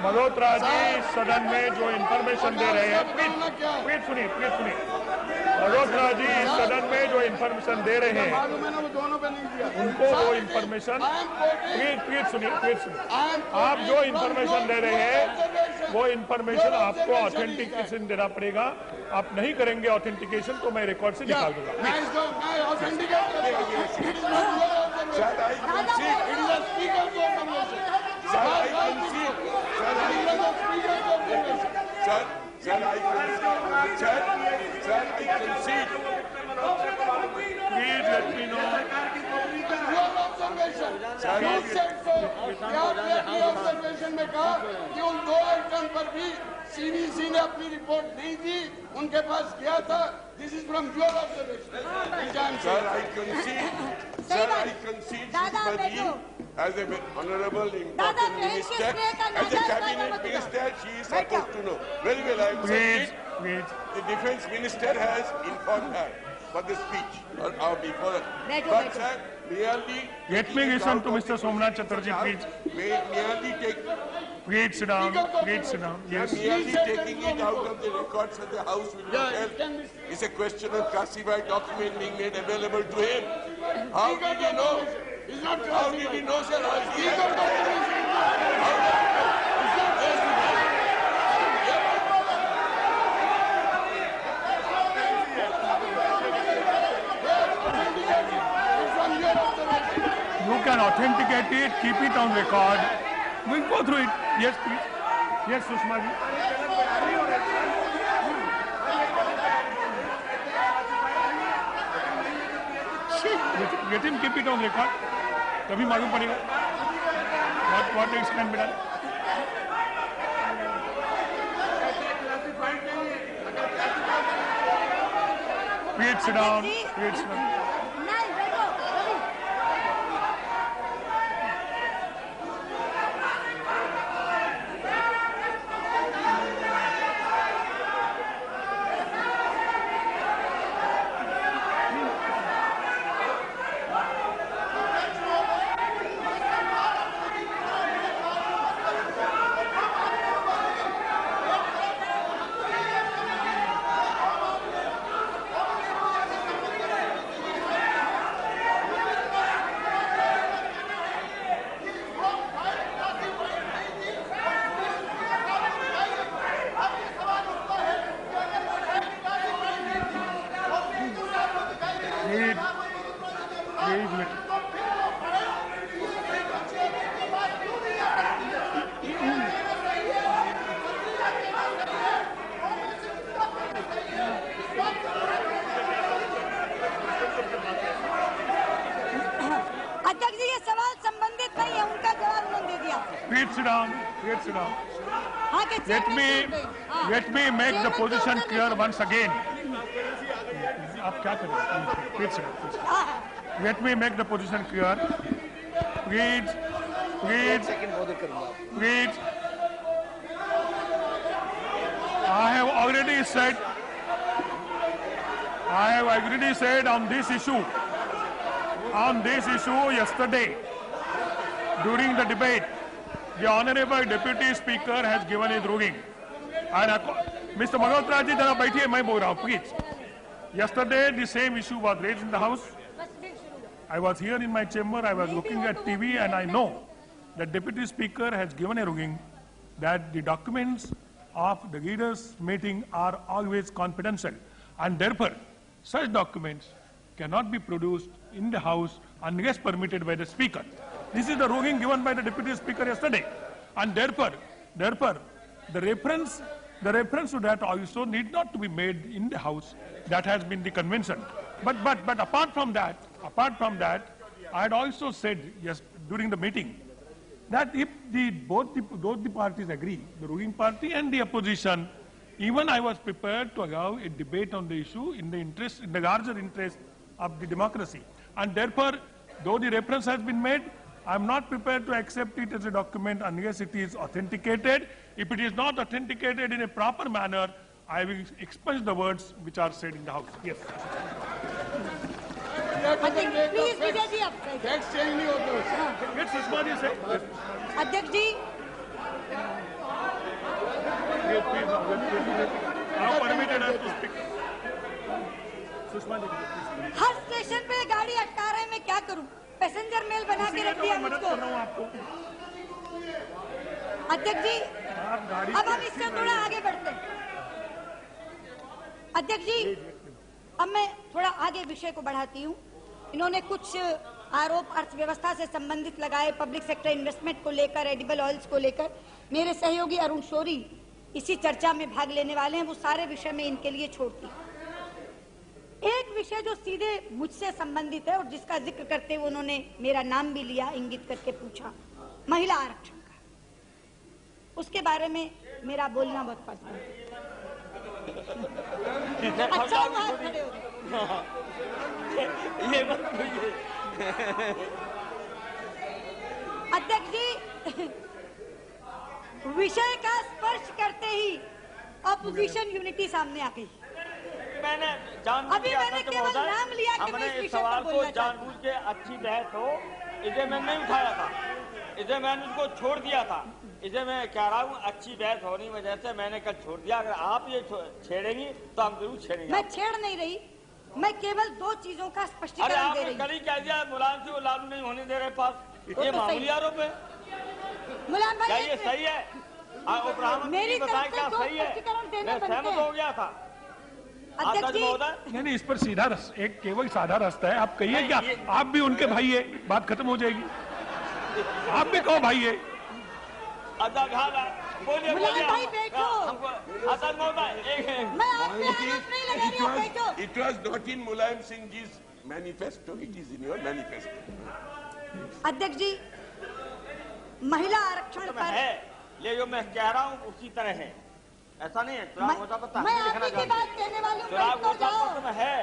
Speaker 3: मल्होत्रा जी सदन में जो इंफॉर्मेशन दे रहे हैं, प्लीज सुनिए, मल्होत्रा जी सदन में जो इंफॉर्मेशन दे रहे हैं, उनको वो इंफॉर्मेशन प्लीज सुनिए, आप जो इंफॉर्मेशन दे रहे हैं वो इंफॉर्मेशन आपको ऑथेंटिकेशन देना पड़ेगा। आप नहीं करेंगे ऑथेंटिकेशन तो मैं रिकॉर्ड से निकाल दूंगा। Please let me know.
Speaker 7: Observation में कहा कि उन 2 आइटम पर भी सीबीसी ने अपनी रिपोर्ट नहीं दी, उनके पास गया था। This is from your observation. Sir, I concede as a honorable important minister, as a cabinet minister, she is supposed to know. Very well, I concede. The defense minister has informed her for the speech or before. But sir, merely
Speaker 3: let me listen to Mr. Somnath Chatterjee, please.
Speaker 7: Merely take.
Speaker 3: Please sit down. Please sit down. Yes.
Speaker 7: Merely taking it out of the records of the House will not help. It's a question of classified document being made available to him. How did he know? How did he know, sir?
Speaker 3: at it, keep it on record. We'll go through it. Yes, please. Yes, Sushma ji. Let him keep it on record. तभी मालूम पड़ेगा what next can be done. Please sit down. Please sit down. Let me make the position clear once again. आप क्या करें? Please. Let me make the position clear. Please. I have already said on this issue yesterday during the debate. The Honorable Deputy Speaker has given his ruling. And Mr. Malhotra ji, जरा बैठिए, मैं बोल रहा हूँ, please. Yesterday, the same issue was raised in the House. I was here in my chamber, I was looking at TV, and I know that Deputy Speaker has given a ruling that the documents of the leaders' meeting are always confidential, and therefore, such documents cannot be produced in the House unless permitted by the Speaker. This is the ruling given by the Deputy Speaker yesterday, and therefore, the reference to that also need not to be made in the House. That has been the convention. But apart from that, I had also said during the meeting that if both the parties agree, the ruling party and the opposition, even I was prepared to allow a debate on the issue in the larger interest of the democracy. And therefore, though the reference has been made, I am not prepared to accept it as a document unless it is authenticated. If it is not authenticated in a proper manner, I will expunge the words which are said in the House. Yes.
Speaker 1: Please, Vijay ji,
Speaker 4: Text change नहीं होता.
Speaker 3: Yes, Sushma ji say.
Speaker 1: अध्यक्ष जी.
Speaker 3: Yes, please. Now permitted us to speak. Sushma ji.
Speaker 1: Her station पे गाड़ी अटका रहे हैं, मैं क्या करूं? पैसेंजर मेल बना के रख दिया मुझको. अध्यक्ष जी, अब हम इससे थोड़ा आगे बढ़ते हैं. अध्यक्ष जी, अब मैं थोड़ा आगे विषय को बढ़ाती हूँ. इन्होंने कुछ आरोप अर्थव्यवस्था से संबंधित लगाए, पब्लिक सेक्टर इन्वेस्टमेंट को लेकर, एडिबल ऑयल्स को लेकर. मेरे सहयोगी अरुण शोरी इसी चर्चा में भाग लेने वाले हैं, वो सारे विषय में इनके लिए छोड़ती. एक विषय जो सीधे मुझसे संबंधित है और जिसका जिक्र करते हुए उन्होंने मेरा नाम भी लिया, इंगित करके पूछा, महिला आरक्षण का. उसके बारे में मेरा बोलना बहुत पसंद है. अच्छा हुआ आप खड़े हो गए.
Speaker 6: ये बात
Speaker 1: अध्यक्ष जी, विषय का स्पर्श करते ही अपोजिशन यूनिटी सामने आ गई. अभी मैंने केवल नाम लिया कि मैं इस विषय पर बोलना चाहता हूं.
Speaker 6: जानबूझ के अच्छी बहस हो, इसे मैं नहीं उठाया था, इसे मैंने उसको छोड़ दिया था. इसे मैं कह रहा हूँ अच्छी बहस होने वजह से मैंने कल छोड़ दिया. अगर आप ये छेड़ेंगी तो हम जरूर छेड़ेंगे.
Speaker 1: मैं छेड़ नहीं रही, मैं केवल दो चीजों का स्पष्टीकरण दे रही हूँ.
Speaker 6: कल ही कह दिया मुलायम सिंह लागू नहीं होने दे रहे पास, ये मामूली आरोप है.
Speaker 1: मुलायम भाई,
Speaker 6: ये सही है?
Speaker 1: मेरी तरफ से दो स्पष्टीकरण देने बनते हैं.
Speaker 6: सहमत हो गया था.
Speaker 3: नहीं, इस पर सीधा एक केवल साधा रास्ता है. आप कहिए क्या, आप भी उनके भाई है, बात खत्म हो जाएगी. आप भी कहो भाई ये
Speaker 6: बोलिए
Speaker 1: भाई बैठो। मैं आपसे आरोप नहीं लगा रही हूँ, बैठो।
Speaker 7: It was not in Mulayam Singh ji's manifesto, it is in your manifesto.
Speaker 1: अध्यक्ष जी, महिला आरक्षण पर
Speaker 6: है, ये जो मैं कह रहा हूँ उसी तरह है, ऐसा नहीं है। चुनाव घोषणा पत्र
Speaker 1: मैं आपकी की बात कहने वाली हूँ,
Speaker 6: चुनाव
Speaker 1: बैठ तो
Speaker 6: घोषणा
Speaker 1: जाओ।
Speaker 6: पत्र में है,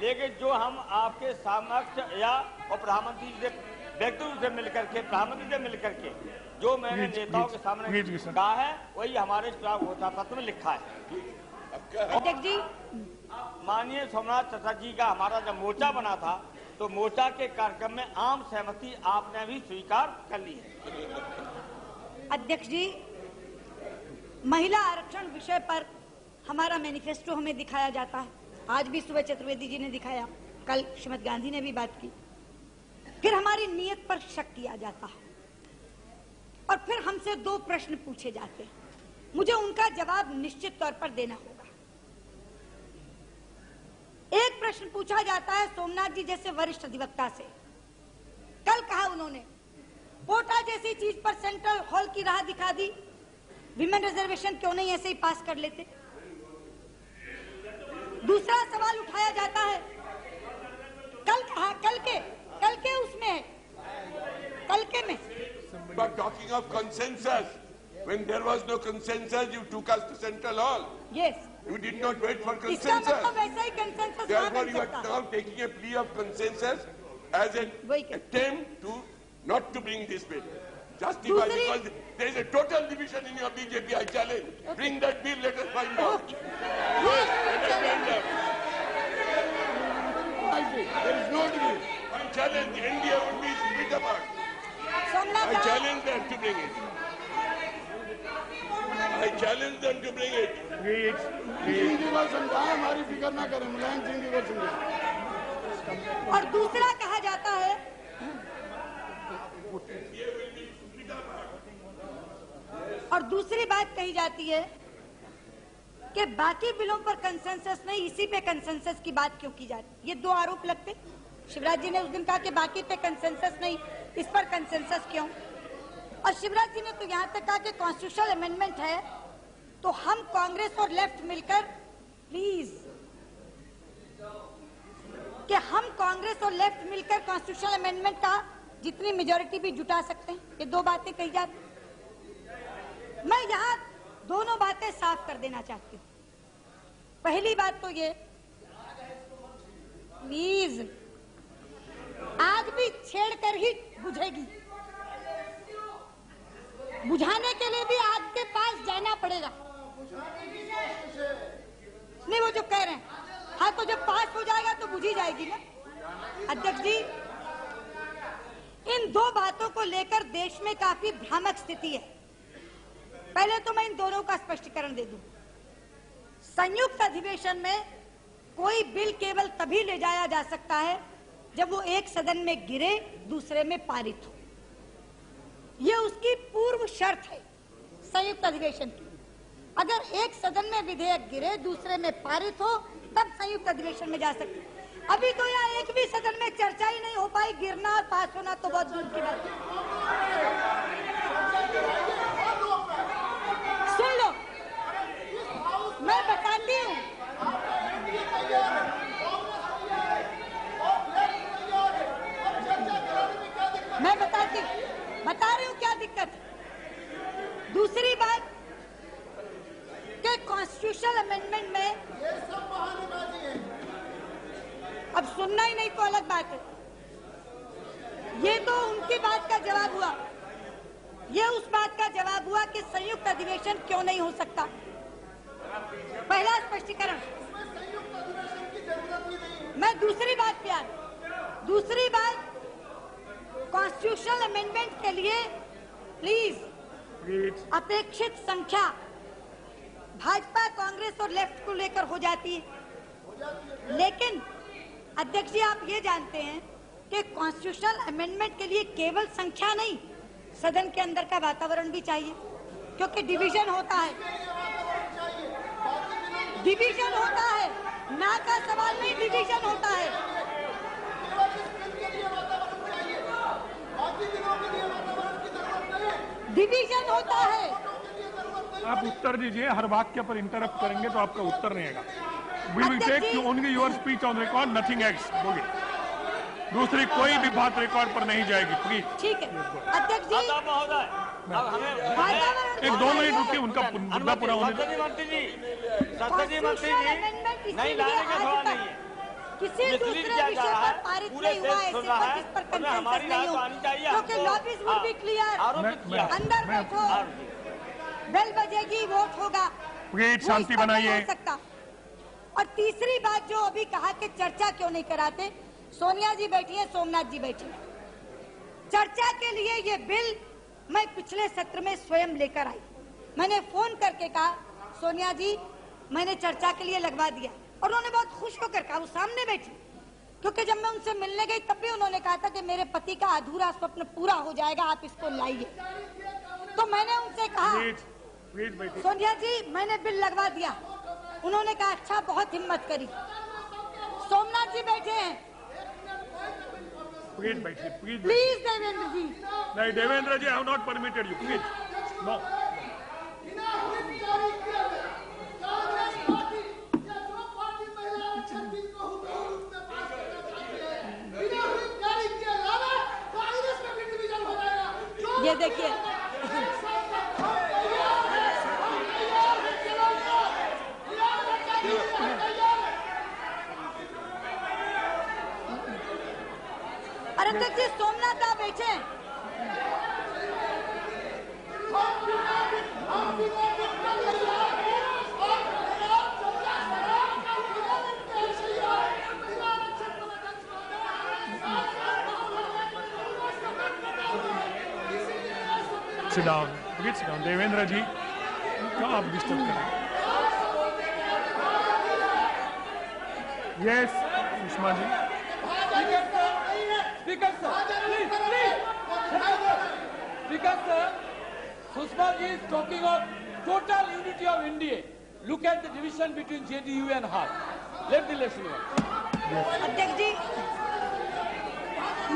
Speaker 6: लेकिन जो हम आपके समक्ष या और प्रधानमंत्री से व्यक्तित्व से मिलकर के, प्रधानमंत्री से मिलकर के जो मैंने नेताओं के सामने कहा है, वही हमारे चुनाव घोषणा पत्र में लिखा है।
Speaker 1: अध्यक्ष जी,
Speaker 6: माननीय सोमनाथ चटर्जी का हमारा जब मोर्चा बना था, तो मोर्चा के कार्यक्रम में आम सहमति आपने भी स्वीकार कर ली है।
Speaker 1: अध्यक्ष जी, महिला आरक्षण विषय पर हमारा मैनिफेस्टो हमें दिखाया जाता है। आज भी सुबह चतुर्वेदी जी ने दिखाया, कल श्रीमती गांधी ने भी बात की। फिर हमारी नीयत पर शक किया जाता है और फिर हमसे दो प्रश्न पूछे जाते हैं। मुझे उनका जवाब निश्चित तौर पर देना होगा। एक प्रश्न पूछा जाता है सोमनाथ जी जैसे वरिष्ठ अधिवक्ता से। कल कहा उन्होंने, कोटा जैसी चीज पर सेंट्रल हॉल की राह दिखा दी, विमेन रिजर्वेशन क्यों नहीं ऐसे ही पास कर लेते। दूसरा सवाल उठाया जाता है, कल कहा, कल के उसमें है, कल के में।
Speaker 7: But talking of consensus, when there was no consensus, you took us to Central Hall.
Speaker 1: Yes.
Speaker 7: You did not wait for
Speaker 1: इसका
Speaker 7: consensus.
Speaker 1: मतलब वैसा ही consensus
Speaker 7: Therefore,
Speaker 1: बन
Speaker 7: you are
Speaker 1: सकता है।
Speaker 7: now taking a plea of consensus as an attempt to not to bring this bill. Justify because there is a total division in your BJP. I challenge. Bring that bill. Let us find out. Yes, let us find out. There is no division. I challenge. India would be split apart. I challenge them to bring it. I challenge them to bring it.
Speaker 4: Singh ji को समझाएं, हमारी फिक्र ना करें, मुलायम सिंह जी को समझाएं।
Speaker 1: और दूसरा कहा जाता है, और दूसरी बात कही जाती है कि बाकी बिलों पर कंसेंसस नहीं, इसी पे कंसेंसस की बात क्यों की जाती है। ये दो आरोप लगते। शिवराज जी ने उस दिन कहा कि बाकी पे कंसेंसस नहीं, इस पर कंसेंसस क्यों। और शिवराज जी ने तो यहाँ तक कहा कि कॉन्स्टिट्यूशनल अमेंडमेंट है, तो हम कांग्रेस और लेफ्ट मिलकर प्लीज कि हम कांग्रेस और लेफ्ट मिलकर कॉन्स्टिट्यूशनल अमेंडमेंट का जितनी मेजोरिटी भी जुटा सकते हैं। ये दो बातें कही जाती। मैं यहाँ दोनों बातें साफ कर देना चाहती हूँ। पहली बात तो ये, प्लीज आग भी छेड़ कर ही बुझेगी, बुझाने के लिए भी आग के पास जाना पड़ेगा। नहीं, वो जो कह रहे हैं, हाँ तो जब पास हो जाएगा तो बुझी जाएगी ना। अध्यक्ष जी, इन दो बातों को लेकर देश में काफी भ्रामक स्थिति है। पहले तो मैं इन दोनों का स्पष्टीकरण दे दूं। संयुक्त अधिवेशन में कोई बिल केवल तभी ले जाया जा सकता है जब वो एक सदन में गिरे, दूसरे में पारित हो। ये उसकी पूर्व शर्त है संयुक्त अधिवेशन की। अगर एक सदन में विधेयक गिरे, दूसरे में पारित हो, तब संयुक्त अधिवेशन में जा सकते। अभी तो यहाँ एक भी सदन में चर्चा ही नहीं हो पाई, गिरना और पास होना तो बहुत दूर की बात है। सुन लो, मैं बताती हूँ, मैं बता रही हूँ क्या दिक्कत है। दूसरी बात कि कॉन्स्टिट्यूशनल अमेंडमेंट में ये सब बहानेबाजी है। अब सुनना ही नहीं तो अलग बात है। ये तो उनकी बात का जवाब हुआ। ये उस बात का जवाब हुआ कि संयुक्त अधिवेशन क्यों नहीं हो सकता। पहला स्पष्टीकरण। मैं दूसरी बात पे आ रही। दूसरी बात, कॉन्स्टिट्यूशनल अमेंडमेंट के लिए प्लीज अपेक्षित संख्या भाजपा, कांग्रेस और लेफ्ट को लेकर हो जाती है। लेकिन अध्यक्ष जी, आप ये जानते हैं कि कॉन्स्टिट्यूशनल अमेंडमेंट के लिए केवल संख्या नहीं, सदन के अंदर का वातावरण भी चाहिए, क्योंकि डिवीजन होता है। डिवीजन होता है, ना का सवाल नहीं, डिवीजन होता है। डिवीजन होता है।
Speaker 3: आप उत्तर दीजिए, हर वाक्य पर इंटरप्ट करेंगे तो आपका उत्तर नहीं आएगा। We will take only your speech on record, nothing else. बोलिए, दूसरी कोई भी बात रिकॉर्ड पर नहीं जाएगी, प्लीज।
Speaker 1: ठीक है अध्यक्ष जी,
Speaker 6: महोदय, अब हमें
Speaker 3: एक 2 मिनट रुकिए, उनका मुद्दा पूरा होने दो।
Speaker 6: मंत्री जी नहीं लाने का सवाल नहीं है।
Speaker 1: किसी दूसरे विषय पर पारित नहीं हुआ है, जिस पर कंसेंसस नहीं हो, क्योंकि लॉबीज विल बी क्लियर। अंदर बैठो, बेल बजेगी, वोट होगा,
Speaker 3: शांति बनाइए।
Speaker 1: और तीसरी बात जो अभी कहा कि चर्चा क्यों नहीं कराते, सोनिया जी बैठी है, सोमनाथ जी बैठे हैं। चर्चा के लिए ये बिल मैं पिछले सत्र में स्वयं लेकर आई। मैंने फोन करके कहा सोनिया जी मैंने चर्चा के लिए लगवा दिया, और उन्होंने बहुत खुश होकर कहा, वो सामने बैठी, क्योंकि जब मैं उनसे मिलने गई तब भी उन्होंने कहा था कि मेरे पति का अधूरा स्वप्न पूरा हो जाएगा, आप इसको लाइए। तो मैंने उनसे कहा सोनिया जी मैंने बिल लगवा दिया। उन्होंने कहा अच्छा, बहुत हिम्मत करी। सोमनाथ जी बैठे हैं,
Speaker 3: प्लीज बैठिए,
Speaker 1: प्लीज देवेंद्र जी।
Speaker 3: नहीं Devendra ji, I have not permitted you, please no.
Speaker 1: ये देखिए अरे देखिए सोमनाथ आप बैठे,
Speaker 3: Sit down. Please sit down. Devendra जी, क्यों आप डिस्टर्ब कर रहे हैं? Yes, Sushma ji.
Speaker 2: Speaker sir, please. Speaker sir, Sushma ji is talking of total unity of India. Look at the division between JDU and HAR. Let the election work.
Speaker 1: अध्यक्ष जी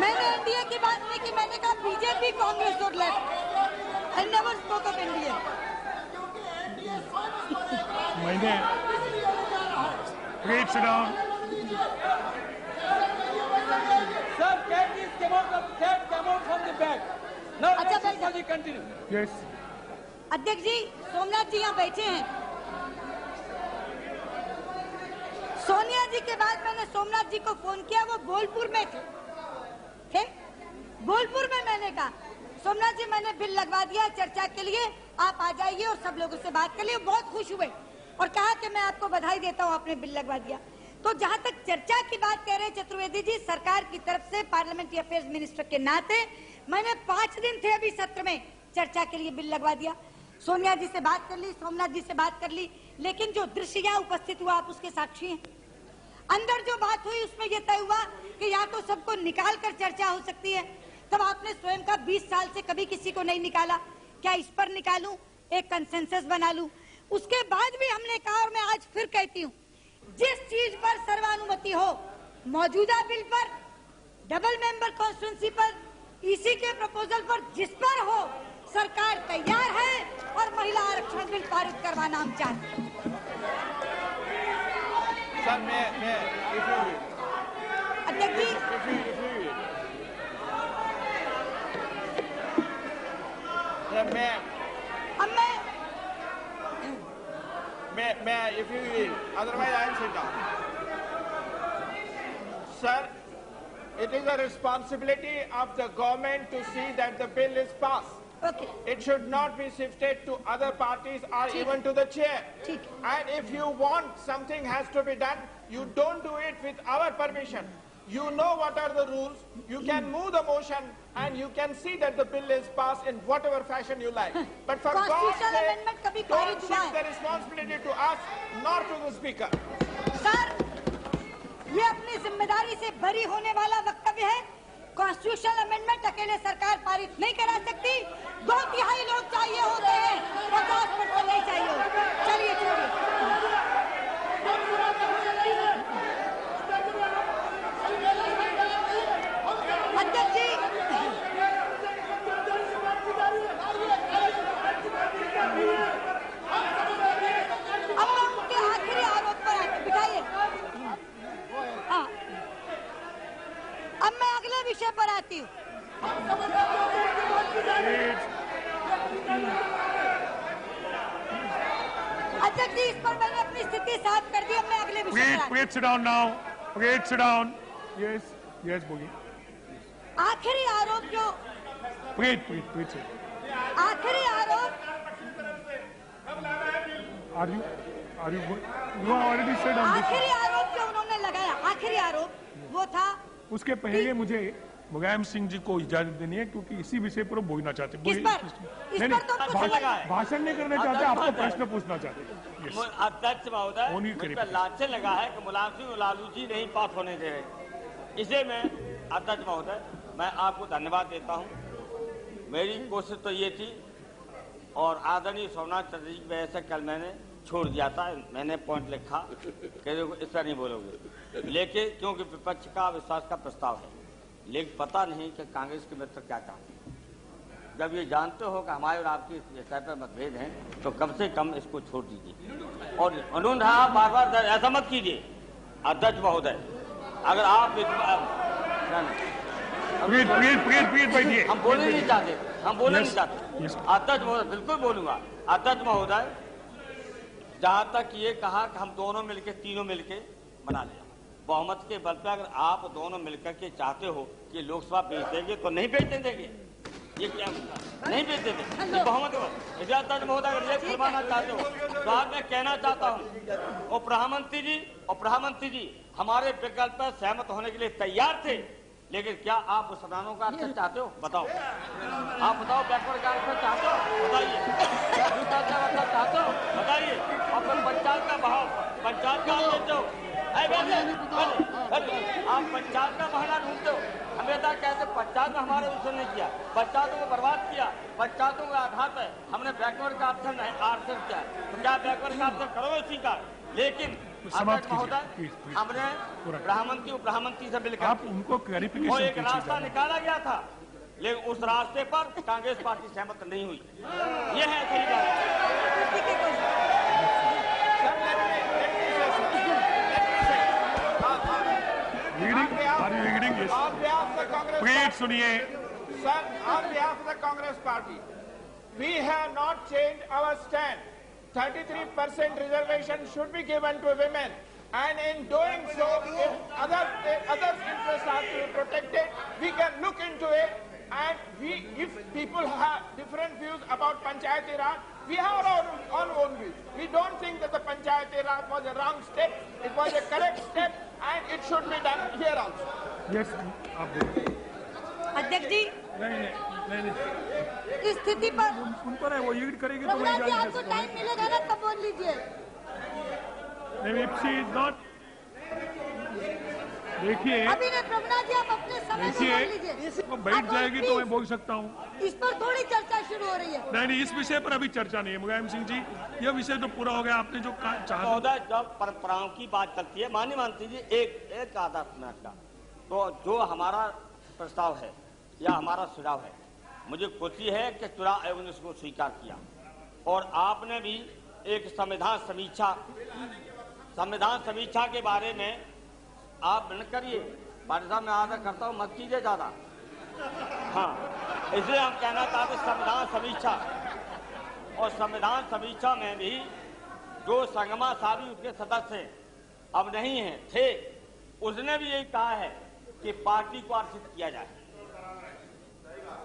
Speaker 1: मैंने NDA की बात नहीं की, मैंने कहा बीजेपी, कांग्रेस और left. I never spoke of India.
Speaker 3: मैंने Please sit down.
Speaker 2: Sir, cat came out from the bag. Now let Sushma ji continue.
Speaker 3: Yes.
Speaker 1: अध्यक्ष जी सोमनाथ जी यहाँ बैठे हैं। सोनिया जी के बाद मैंने सोमनाथ जी को फोन किया, वो बोलपुर में थे। बोलपुर में मैंने कहा सोमनाथ जी मैंने बिल लगवा दिया चर्चा के लिए, आप आ जाइए और सब लोगों से बात कर लिए। बहुत खुश हुए और कहा कि मैं आपको बधाई देता हूँ, आपने बिल लगवा दिया। तो जहाँ तक चर्चा की बात कह रहे हैं चतुर्वेदी जी, सरकार की तरफ से पार्लियामेंट्री अफेयर्स मिनिस्टर के नाते मैंने 5 दिन थे अभी सत्र में, चर्चा के लिए बिल लगवा दिया। सोनिया जी से बात कर ली, सोमनाथ जी से बात कर ली, लेकिन जो दृश्य यहाँ उपस्थित हुआ आप उसके साक्षी हैं। अंदर जो बात हुई उसमें यह तय हुआ कि या तो सबको निकाल कर चर्चा हो सकती है, तब आपने स्वयं का 20 साल से कभी किसी को नहीं निकाला, क्या इस पर निकालूं, एक कंसेंसस बना लूं। उसके बाद भी हमने कहा और मैं आज फिर कहती हूं, जिस चीज पर सर्वानुमति हो, मौजूदा बिल पर, डबल मेंबर कॉन्स्टिट्यूंसी पर, ईसी के प्रपोजल पर, जिस पर हो सरकार तैयार है और महिला आरक्षण बिल पारित करवाना हम चाहते हैं। अध्यक्ष
Speaker 8: if you will, otherwise I will sit down. Sir, it is a responsibility of the government to see that the bill is passed.
Speaker 1: Okay.
Speaker 8: It should not be shifted to other parties or even to the chair. And if you want something has to be done, you don't do it with our permission. You know what are the rules. You can move the motion and you can see that the bill is passed in whatever fashion you like. But for God's sake, don't shift the responsibility to us, nor to the speaker.
Speaker 1: Sir, ये अपनी जिम्मेदारी से बरी होने वाला वक्तव्य है। Constitutional amendment अकेले सरकार पारित नहीं करा सकती, 2/3 लोग चाहिए होते हैं, 50% नहीं चाहिए होते। चलिए छोड़िए। अध्यक्ष जी अपनी स्थिति साफ कर दी। अब मैं अगले विषय पर
Speaker 3: Please sit down now. Please sit down. Yes, yes, बोलिए।
Speaker 1: आखिरी आरोप जो
Speaker 3: Please.
Speaker 1: आखिरी आरोप
Speaker 3: Are you you are already said on this.
Speaker 1: आखिरी आरोप जो उन्होंने लगाया, आखिरी आरोप वो था।
Speaker 3: उसके पहले मुझे मुलायम सिंह जी को इजाजत देनी है, क्योंकि इसी विषय पर बोलना चाहते हैं। भाषण नहीं करना चाहते, आपको प्रश्न पूछना चाहते।
Speaker 6: अध्यक्ष महोदय पर लांछन लगा है कि मुलायम सिंह लालू जी नहीं पास होने दे रहे। इसे मैं अध्यक्ष महोदय मैं आपको धन्यवाद देता हूँ। मेरी कोशिश तो ये थी, और आदरणीय सोमनाथ चटर्जी की वजह से कल मैंने छोड़ दिया था। मैंने पॉइंट लिखा कि इस तरह नहीं बोलोगे, लेकिन क्योंकि विपक्ष का अविश्वास का प्रस्ताव है, लेकिन पता नहीं कि कांग्रेस के मित्र क्या चाहते हैं। जब ये जानते हो कि हमारे और आपकी विषय पर मतभेद हैं, तो कम से कम इसको छोड़ दीजिए। और उन्होंने बार बार ऐसा मत कीजिए अध्यक्ष महोदय। अगर आप हम बोलना नहीं चाहते। अध्यक्ष महोदय बिल्कुल बोलूंगा। अध्यक्ष महोदय, जहां तक ये कहा कि हम दोनों मिलकर तीनों मिलकर बना लिया, बहुमत के बल पर अगर आप दोनों मिलकर के चाहते हो कि लोकसभा भेज देंगे तो नहीं भेजने देंगे। ये क्या नहीं भेज देंगे बहुमत के बल। अध्यक्ष महोदय अगर ये फरमाना चाहते हो तो आज मैं कहना चाहता हूँ, और प्रधानमंत्री जी हमारे विकल्प पर सहमत होने के लिए तैयार थे, लेकिन क्या आप मुसलमानों का अर्थ चाहते हो? बताओ, आप बताओ। बैकवर्ड का अर्थ चाहते हो? बताइए। चाहते हो? बताइए। और फिर पंचायत का भाव, पंचायत का देते हो, आप पंचायत का बहाना ढूंढते हो। हमेशा कहते पंचायत में हमारे विषय नहीं किया, पंचायतों को बर्बाद किया, पंचायतों के आधार पर हमने बैकवर्ड का आरक्षण किया, तो क्या बैकवर्ड का आरक्षण करोगे स्वीकार? लेकिन महोदय हमने प्रधानमंत्री से मिलकर
Speaker 3: आप उनको क्लैरिफिकेशन
Speaker 6: और एक रास्ता निकाला गया था, लेकिन उस रास्ते पर कांग्रेस पार्टी सहमत नहीं हुई। ये है सही बात।
Speaker 3: प्लीज सुनिए।
Speaker 10: Sir, on behalf of the Congress Party, we have not changed our stand. 33% reservation should be given to women, and in doing so, if others' interests are to be protected, we can look into it. And if people have different views about Panchayati Raj, we have our own views. We don't think that the Panchayati Raj was a wrong step. It was a correct step, and it should be done here also.
Speaker 3: Yes,
Speaker 1: अध्यक्ष जी,
Speaker 3: नहीं।
Speaker 1: इस स्थिति पर
Speaker 3: उन पर है, वो lead करेगी तो
Speaker 1: रघुनाथ जी आपको टाइम मिलेगा ना, तब बोल लीजिए।
Speaker 3: देखिए,
Speaker 1: अभी नहीं प्रभुनाथ जी, आप अपने समय से बोल लीजिए।
Speaker 3: वो बैठ जाएगी तो मैं बोल सकता हूँ।
Speaker 1: इस पर थोड़ी चर्चा शुरू हो रही है।
Speaker 3: नहीं, इस विषय पर अभी चर्चा नहीं है मुलायम सिंह जी। यह विषय तो पूरा हो गया। आपने जो चाहा।
Speaker 6: महोदय, जब परंपराओं की बात चलती है, माननीय मंत्री जी एक आधा मिनट का, तो जो हमारा प्रस्ताव है या हमारा सुझाव है, मुझे खुशी है कि चुनाव आयोग ने उसको स्वीकार किया, और आपने भी एक संविधान समीक्षा के बारे में आप न करिए। पार्टी साहब मैं आदर करता हूँ, मत कीजिए ज्यादा। हाँ, इसलिए हम कहना चाहते संविधान समीक्षा, और संविधान समीक्षा में भी जो संगमा साहब उसके सदस्य अब नहीं है थे, उसने भी यही कहा है कि पार्टी को आरक्षित किया जाए,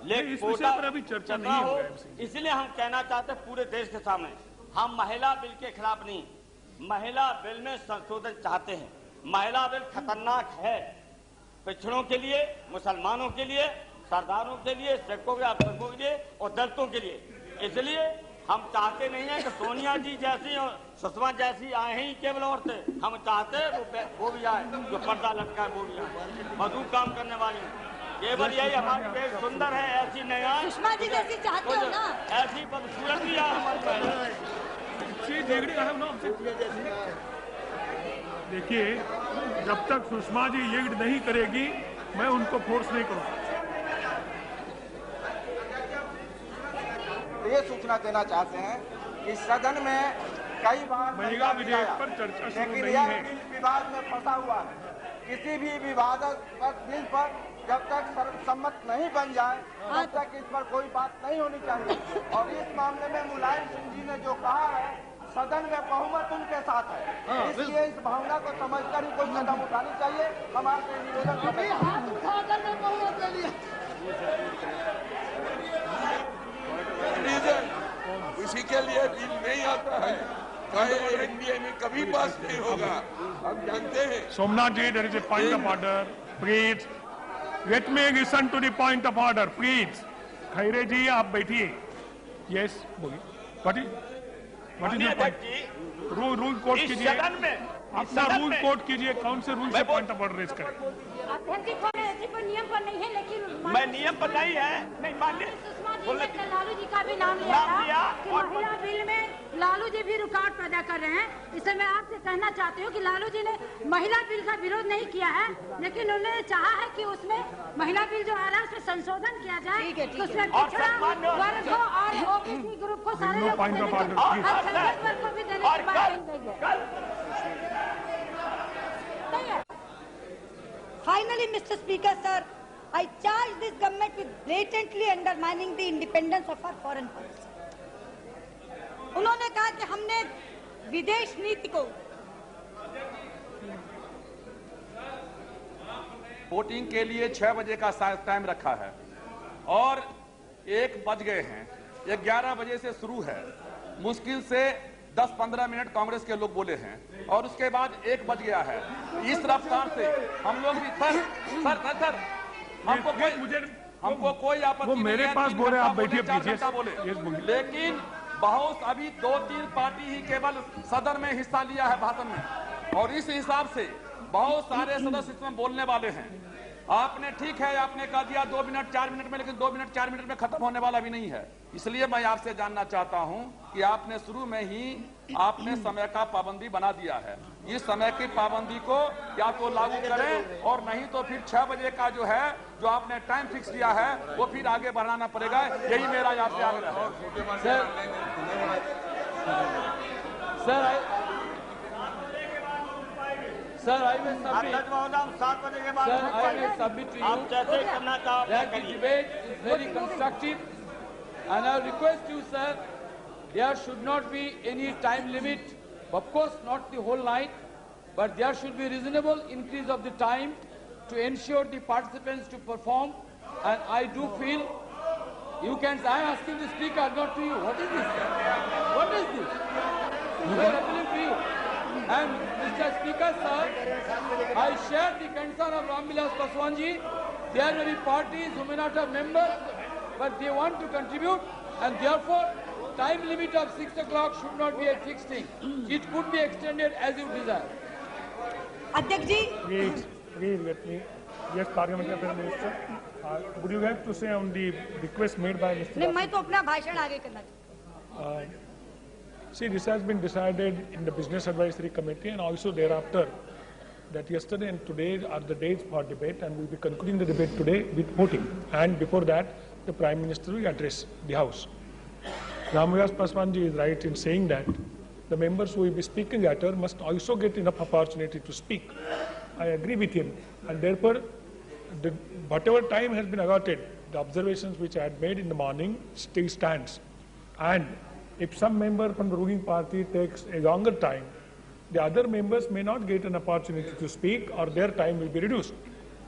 Speaker 6: लेकिन कोटा
Speaker 3: अभी चर्चा नहीं हो।
Speaker 6: इसलिए हम कहना चाहते पूरे देश के सामने, हम महिला बिल के खिलाफ नहीं, महिला बिल में संशोधन चाहते हैं। महिला बिल खतरनाक है, पिछड़ों के लिए, मुसलमानों के लिए, सरदारों के लिए, सिखों के अल्पसंख्यकों के लिए और दलितों के लिए। इसलिए हम चाहते नहीं है कि सोनिया जी जैसी और सुषमा जैसी आए ही केवल औरतें, हम चाहते हैं वो भी आए, जो पर्दा लटका है वो भी आए, मजदूर काम करने वाली। केवल यही हमारी देश सुंदर है, ऐसी नया
Speaker 1: सुषमा जी जैसी चाहते हो ना,
Speaker 6: ऐसी बदसूरत भी है हमारी।
Speaker 3: देखिए, जब तक सुषमा जी लीड नहीं करेगी, मैं उनको फोर्स नहीं करूंगा।
Speaker 11: ये सूचना देना चाहते हैं कि सदन में कई बार
Speaker 3: महिला विधेयक पर चर्चा शुरू नहीं है।
Speaker 11: विवाद में फंसा हुआ है। किसी भी विवादास्पद बिल पर जब तक सर्वसम्मत नहीं बन जाए, तब तक इस पर कोई बात नहीं होनी चाहिए। और इस मामले में मुलायम सिंह जी ने जो कहा है, सदन में बहुमत उनके साथ है, इसलिए इस भावना को समझकर ही कोई कदम उठानी चाहिए। हम आपसे निवेदन करते हैं।
Speaker 4: हाथ उठाकर मैं बहुमत ले लिया।
Speaker 7: उसी के लिए बिल नहीं आता है, चाहे एनडीए में कभी पास नहीं होगा, हम जानते हैं।
Speaker 3: सोमनाथ जी, there is a point of order, please. Let me listen to the point of order, please. Khaire जी, आप बैठिए। Yes, बोलिए। What is your point? Rule quote कीजिए। अपना रूल कोट कीजिए, कौन से रूल से पॉइंट ऑफ ऑर्डर रेज करें?
Speaker 1: नियम पर नहीं है, लेकिन
Speaker 10: मैं नियम पर नहीं है, नहीं मान्य।
Speaker 1: लालू जी का भी नाम लिया था कि महिला बिल में लालू जी भी रुकावट पैदा कर रहे हैं। इससे मैं आपसे कहना चाहती हूँ कि लालू जी ने महिला बिल का विरोध नहीं किया है, लेकिन उन्होंने चाहा है कि उसमें महिला बिल जो आ रहा है उसमें संशोधन किया जाए, तो उसमें पिछड़ा वर्ग को और ओबीसी ग्रुप को सारे लोग को भी देने की बात नहीं है। Finally, Mr. Speaker, sir, I charge this government with blatantly undermining the independence of our foreign policy. उन्होंने कहा कि हमने विदेश नीति को
Speaker 2: वोटिंग के लिए 6 बजे का टाइम रखा है और 1 बज गए हैं। 11 बजे से शुरू है, मुश्किल से 10-15 मिनट कांग्रेस के लोग बोले हैं और उसके बाद 1 बज गया है। इस रफ्तार से हम लोग भी सर हमको कोई आपत्ति नहीं है,
Speaker 3: मेरे पास बोले, आप बैठिए प्लीज।
Speaker 2: लेकिन बहुत अभी 2-3 पार्टी ही केवल सदन में हिस्सा लिया है भाषण में, और इस हिसाब से बहुत सारे सदस्य इसमें बोलने वाले हैं। आपने ठीक है, आपने कह दिया 2 मिनट 4 मिनट में, लेकिन 2 मिनट 4 मिनट में खत्म होने वाला भी नहीं है। इसलिए मैं आपसे जानना चाहता हूं कि आपने शुरू में ही आपने समय का पाबंदी बना दिया है। इस समय की पाबंदी को या तो लागू करें और नहीं तो फिर 6 बजे का जो है, जो आपने टाइम फिक्स किया है, वो फिर आगे बढ़ाना पड़ेगा। यही मेरा आपसे आग्रह है। Sir, I will submit.
Speaker 6: 7 बजे के बाद
Speaker 2: Sir, I will submit to you
Speaker 6: आप जैसे करना चाहो
Speaker 2: that the debate is very constructive, and I request you, sir, there should not be any time limit. Of course, not the whole night, but there should be reasonable increase of the time to ensure the participants to perform. And I do feel you can. I am asking the speaker, not to you. What is this? What is this? We are appealing to you. And Mr. Speaker, sir, I share the concern of Ramvilas Paswan ji. There may be parties who may not have members, but they want to contribute, and therefore, time limit of 6 o'clock should not be a fixed thing. It could be extended as you desire.
Speaker 1: अध्यक्ष जी,
Speaker 3: please let me. Yes, Parliamentary Affairs Minister. Would you like to say on the request made by Mr.
Speaker 1: नहीं, मैं तो अपना भाषण आगे करना चाहता हूँ।
Speaker 3: See, this has been decided in the Business Advisory Committee, and also thereafter that yesterday and today are the days for debate, and we'll be concluding the debate today with voting. And before that, the Prime Minister will address the House. Ramvilas Paswan ji is right in saying that the members who will be speaking later must also get enough opportunity to speak. I agree with him, and therefore, whatever time has been allotted, the observations which I had made in the morning still stands. And if some member from the ruling party takes a longer time, the other members may not get an opportunity to speak, or their time will be reduced.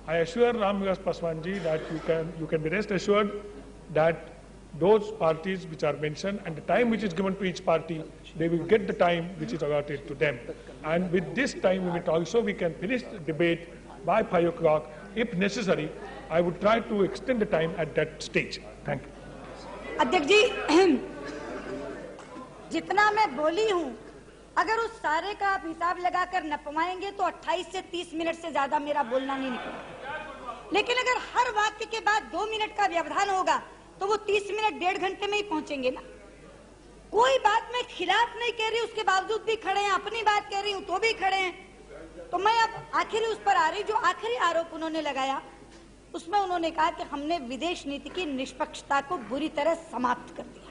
Speaker 3: I assure Ramvilas Paswan ji that you can be rest assured that those parties which are mentioned and the time which is given to each party, they will get the time which is allotted to them. And with this time limit also, we can finish the debate by 5 o'clock. If necessary, I would try to extend the time at that stage. Thank you.
Speaker 1: अध्यक्ष जी, जितना मैं बोली हूँ, अगर उस सारे का आप हिसाब लगाकर न पवाएंगे तो 28 से 30 मिनट से ज्यादा मेरा बोलना नहीं निकलेगा। लेकिन अगर हर वाक्य के बाद 2 मिनट का व्यवधान होगा तो वो 30 मिनट 1.5 घंटे में ही पहुंचेंगे ना। कोई बात मैं खिलाफ नहीं कह रही, उसके बावजूद भी खड़े हैं, अपनी बात कह रही हूँ तो भी खड़े हैं। तो मैं अब आखिरी उस पर आ रही, जो आखिरी आरोप उन्होंने लगाया, उसमें उन्होंने कहा कि हमने विदेश नीति की निष्पक्षता को बुरी तरह समाप्त कर दिया।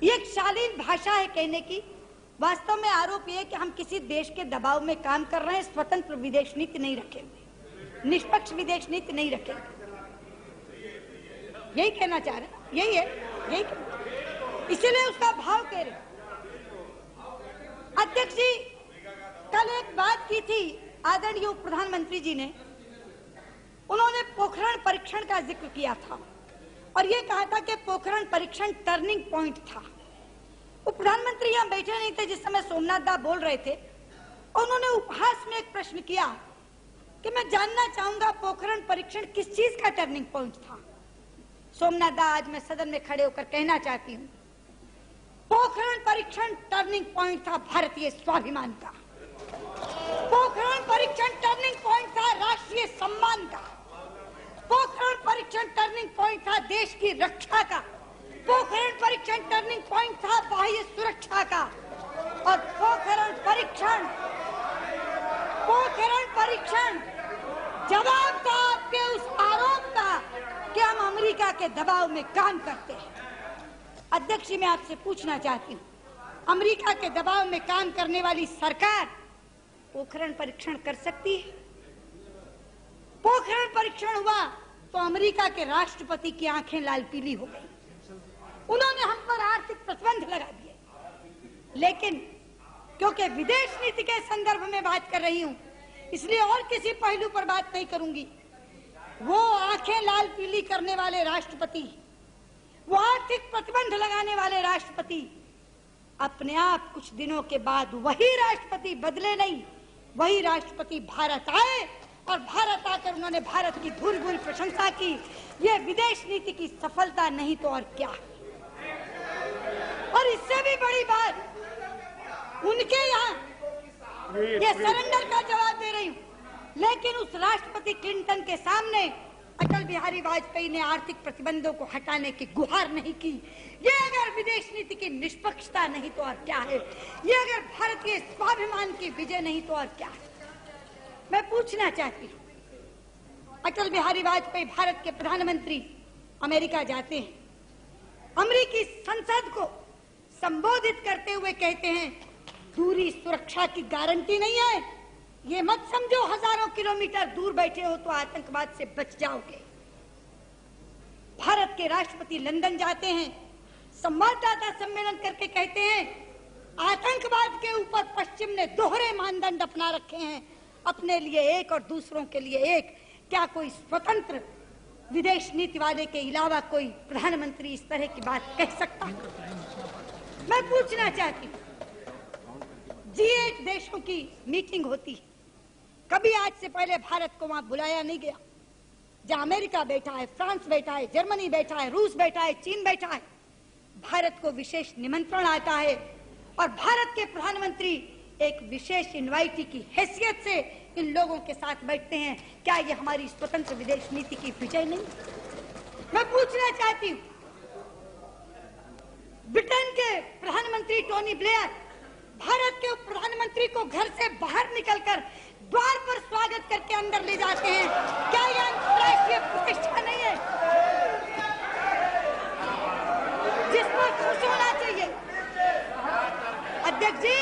Speaker 1: ये एक शालीन भाषा है कहने की। वास्तव में आरोप ये है कि हम किसी देश के दबाव में काम कर रहे हैं, स्वतंत्र विदेश नीति नहीं रखेंगे, निष्पक्ष विदेश नीति नहीं रखेंगे। यही कहना चाह रहे हैं, यही है, यही इसीलिए उसका भाव कह रहे। अध्यक्ष जी, कल एक बात की थी आदरणीय प्रधानमंत्री जी ने, उन्होंने पोखरण परीक्षण का जिक्र किया था और ये कहा था कि पोखरण परीक्षण टर्निंग पॉइंट था। वो प्रधानमंत्री यहाँ बैठे नहीं थे जिस समय सोमनाथ दा बोल रहे थे। उन्होंने उपहास में एक प्रश्न किया कि मैं जानना चाहूंगा पोखरण परीक्षण किस चीज का टर्निंग पॉइंट था। सोमनाथ दा, आज मैं सदन में खड़े होकर कहना चाहती हूँ, पोखरण परीक्षण टर्निंग पॉइंट था भारतीय स्वाभिमान का। पोखरण परीक्षण टर्निंग पॉइंट था राष्ट्रीय सम्मान का। पोखरण परीक्षण टर्निंग पॉइंट था देश की रक्षा का। पोखरण परीक्षण टर्निंग पॉइंट था बाह्य सुरक्षा का। और पोखरण परीक्षण जवाब था आपके उस आरोप का कि हम अमेरिका के दबाव में काम करते हैं। अध्यक्ष जी, मैं आपसे पूछना चाहती हूँ, अमेरिका के दबाव में काम करने वाली सरकार पोखरण परीक्षण कर सकती है? पोखरण परीक्षण हुआ तो अमेरिका के राष्ट्रपति की आंखें लाल पीली हो गई। उन्होंने हम पर आर्थिक प्रतिबंध लगा दिए। लेकिन क्योंकि विदेश नीति के संदर्भ में बात कर रही हूं, इसलिए और किसी पहलू पर बात नहीं करूंगी। वो आंखें लाल पीली करने वाले राष्ट्रपति, वो आर्थिक प्रतिबंध लगाने वाले राष्ट्रपति, अपने आप कुछ दिनों के बाद वही राष्ट्रपति बदले नहीं, वही राष्ट्रपति भारत आए और भारत आकर उन्होंने भारत की भूल भूल प्रशंसा की। ये विदेश नीति की सफलता नहीं तो और क्या। और इससे भी बड़ी बात, उनके यहाँ ये सरेंडर का जवाब दे रही हूँ, लेकिन उस राष्ट्रपति क्लिंटन के सामने अटल बिहारी वाजपेयी ने आर्थिक प्रतिबंधों को हटाने की गुहार नहीं की। ये अगर विदेश नीति की निष्पक्षता नहीं तो और क्या है। ये अगर भारतीय स्वाभिमान की विजय नहीं तो और क्या है। मैं पूछना चाहती हूँ, अटल बिहारी वाजपेयी भारत के प्रधानमंत्री अमेरिका जाते हैं, अमेरिकी संसद को संबोधित करते हुए कहते हैं दूरी सुरक्षा की गारंटी नहीं है। ये मत समझो हजारों किलोमीटर दूर बैठे हो तो आतंकवाद से बच जाओगे। भारत के राष्ट्रपति लंदन जाते हैं, संवाददाता सम्मेलन करके कहते हैं आतंकवाद के ऊपर पश्चिम ने दोहरे मानदंड अपना रखे हैं, अपने लिए एक और दूसरों के लिए एक। क्या कोई स्वतंत्र विदेश नीति वाले के अलावा कोई प्रधानमंत्री इस तरह की बात कह सकता है? मैं पूछना चाहती हूँ, G8 देशों की मीटिंग होती है, कभी आज से पहले भारत को वहां बुलाया नहीं गया। जहां अमेरिका बैठा है, फ्रांस बैठा है, जर्मनी बैठा है, रूस बैठा है, चीन बैठा है, भारत को विशेष निमंत्रण आता है और भारत के प्रधानमंत्री एक विशेष इनवाइटी की हैसियत से इन लोगों के साथ बैठते हैं। क्या ये हमारी स्वतंत्र विदेश नीति की विजय नहीं? मैं पूछना चाहती हूँ, ब्रिटेन के प्रधानमंत्री टोनी ब्लेयर भारत के प्रधानमंत्री को घर से बाहर निकलकर द्वार पर स्वागत करके अंदर ले जाते हैं। क्या यह अंतर्राष्ट्रीय प्रतिष्ठा नहीं है जिस पर खुश होना चाहिए? अध्यक्ष जी,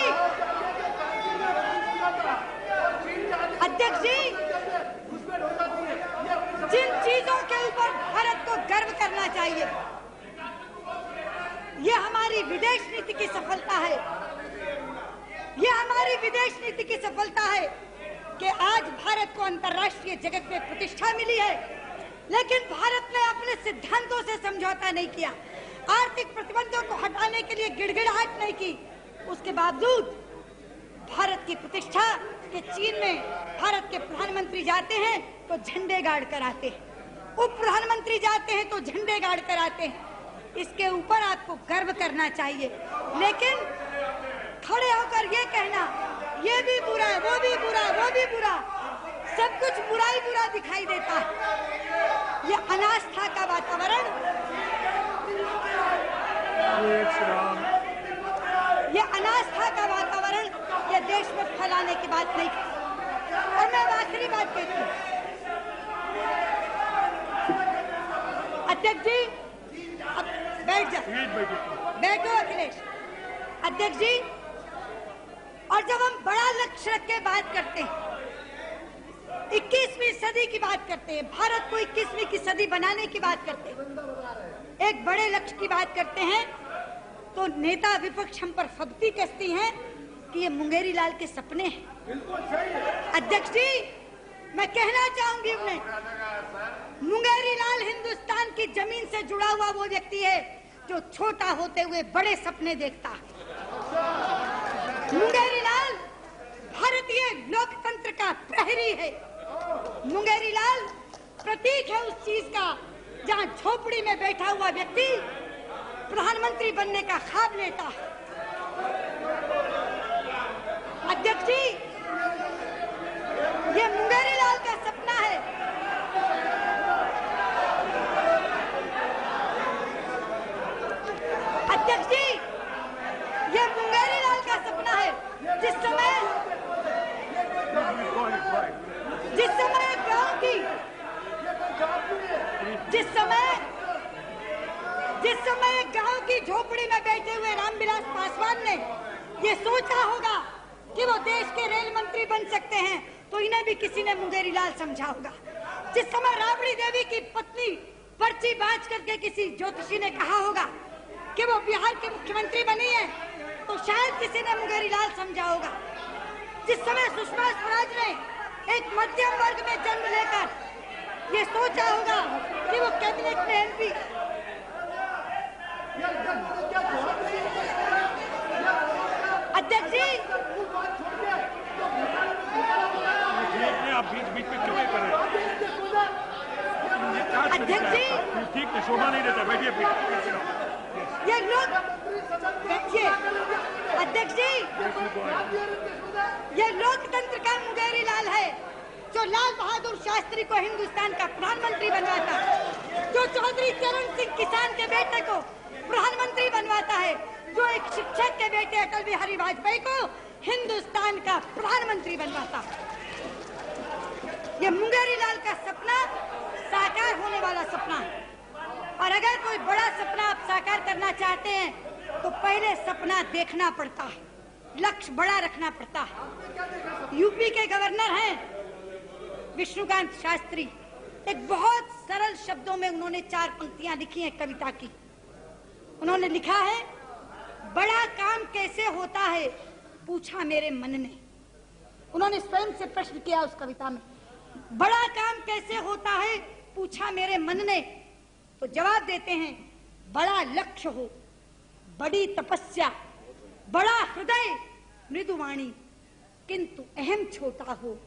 Speaker 1: जिन चीजों के ऊपर भारत को गर्व करना चाहिए, ये हमारी विदेश नीति की सफलता है। ये हमारी विदेश नीति की सफलता है कि आज भारत को अंतर्राष्ट्रीय जगत में प्रतिष्ठा मिली है, लेकिन भारत ने अपने सिद्धांतों से समझौता नहीं किया, आर्थिक प्रतिबंधों को हटाने के लिए गिड़गिड़ाहट नहीं की। उसके बावजूद भारत की प्रतिष्ठा के चीन में भारत के प्रधानमंत्री जाते हैं तो झंडे गाड़ कर आते हैं, उप प्रधानमंत्री जाते हैं तो झंडे गाड़ कर आते हैं। इसके ऊपर आपको गर्व करना चाहिए, लेकिन खड़े होकर ये कहना ये भी बुरा है, वो भी बुरा है, वो भी बुरा, सब कुछ बुरा ही बुरा दिखाई देता है। ये अनास्था का वातावरण, ये अनास्था का वातावरण ये देश में फैलाने की बात नहीं। और मैं आखिरी बात कहती हूँ, अध्यक्ष जी अब बैठ जाओ, बैठो अखिलेश। अध्यक्ष जी, और जब हम बड़ा लक्ष्य रख के बात करते हैं, 21वीं सदी की बात करते हैं, भारत को 21वीं की सदी बनाने की बात करते हैं, एक बड़े लक्ष्य की बात करते हैं, तो नेता विपक्ष हम पर फब्ती कसती हैं कि ये मुंगेरी लाल के सपने हैं। अध्यक्ष जी, मैं कहना चाहूंगी उन्हें, मुंगेरी लाल हिंदुस्तान की जमीन से जुड़ा हुआ वो व्यक्ति है जो छोटा होते हुए बड़े सपने देखता है। मुंगेरी लाल भारतीय लोकतंत्र का प्रहरी है। मुंगेरी लाल प्रतीक है उस चीज का जहां झोपड़ी में बैठा हुआ व्यक्ति प्रधानमंत्री बनने का ख्वाब लेता है। अध्यक्ष जी, ये मुंगेरी लाल का सपना है। अध्यक्ष जी, ये मुंगेरी लाल का सपना है। जिस समय गांव की झोपड़ी में बैठे हुए रामविलास पासवान ने ये सोचा होगा कि वो देश के रेल मंत्री बन सकते हैं, तो इन्हें भी किसी ने मुंगेरी लाल समझा होगा। जिस समय राबड़ी देवी की पत्नी पर्ची बांच करके किसी ज्योतिषी ने कहा होगा कि वो बिहार के मुख्यमंत्री बनी है, तो शायद किसी ने मुंगेरी लाल समझा होगा। जिस समय सुषमा स्वराज ने एक मध्यम वर्ग में जन्म लेकर ये सोचा होगा कि वो कैबिनेट में एमपी। अध्यक्ष जी,
Speaker 3: आप बीच में क्यों कर रहे हैं?
Speaker 1: अध्यक्ष जी,
Speaker 3: ठीक है, शोभा नहीं देता, बैठिए।
Speaker 1: ये लोग देखिए, अध्यक्ष जी, ये लोकतंत्र का मुंगेरी लाल है जो लाल बहादुर शास्त्री को हिंदुस्तान का प्रधानमंत्री बनवाता है, जो चौधरी चरण सिंह किसान के बेटे को प्रधानमंत्री बनवाता है, जो एक शिक्षक के बेटे अटल बिहारी वाजपेयी को हिंदुस्तान का प्रधानमंत्री बनवाता है। ये मुंगेरी लाल का सपना साकार होने वाला सपना है। और अगर कोई बड़ा सपना आप साकार करना चाहते हैं तो पहले सपना देखना पड़ता है, लक्ष्य बड़ा रखना पड़ता है। यूपी के गवर्नर हैं विष्णुकांत शास्त्री। एक बहुत सरल शब्दों में उन्होंने 4 पंक्तियां लिखी हैं कविता की। उन्होंने लिखा है, बड़ा काम कैसे होता है पूछा मेरे मन ने। उन्होंने स्वयं से प्रश्न किया उस कविता में, बड़ा काम कैसे होता है पूछा मेरे मन ने, तो जवाब देते हैं, बड़ा लक्ष्य हो, बड़ी तपस्या, बड़ा हृदय, मृदुवाणी, किंतु अहम छोटा हो,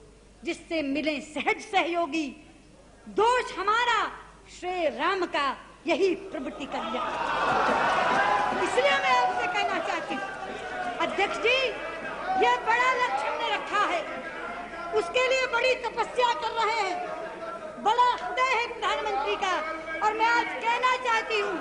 Speaker 1: जिससे मिले सहज सहयोगी, दोष हमारा श्री राम का यही प्रवृत्ति कल्याण। इसलिए मैं आपसे कहना चाहती हूँ अध्यक्ष जी, यह बड़ा लक्ष्य हमने रखा है, उसके लिए बड़ी तपस्या कर रहे हैं, बड़ा हृदय है प्रधानमंत्री का। और मैं आज कहना चाहती हूँ,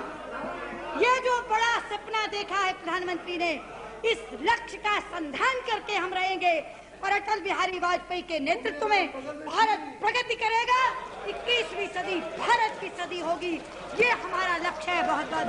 Speaker 1: ये जो बड़ा सपना देखा है प्रधानमंत्री ने, इस लक्ष्य का संधान करके हम रहेंगे और अटल बिहारी वाजपेयी के नेतृत्व में भारत प्रगति करेगा। 21वीं सदी भारत की सदी होगी, ये हमारा लक्ष्य है। बहुत बहुत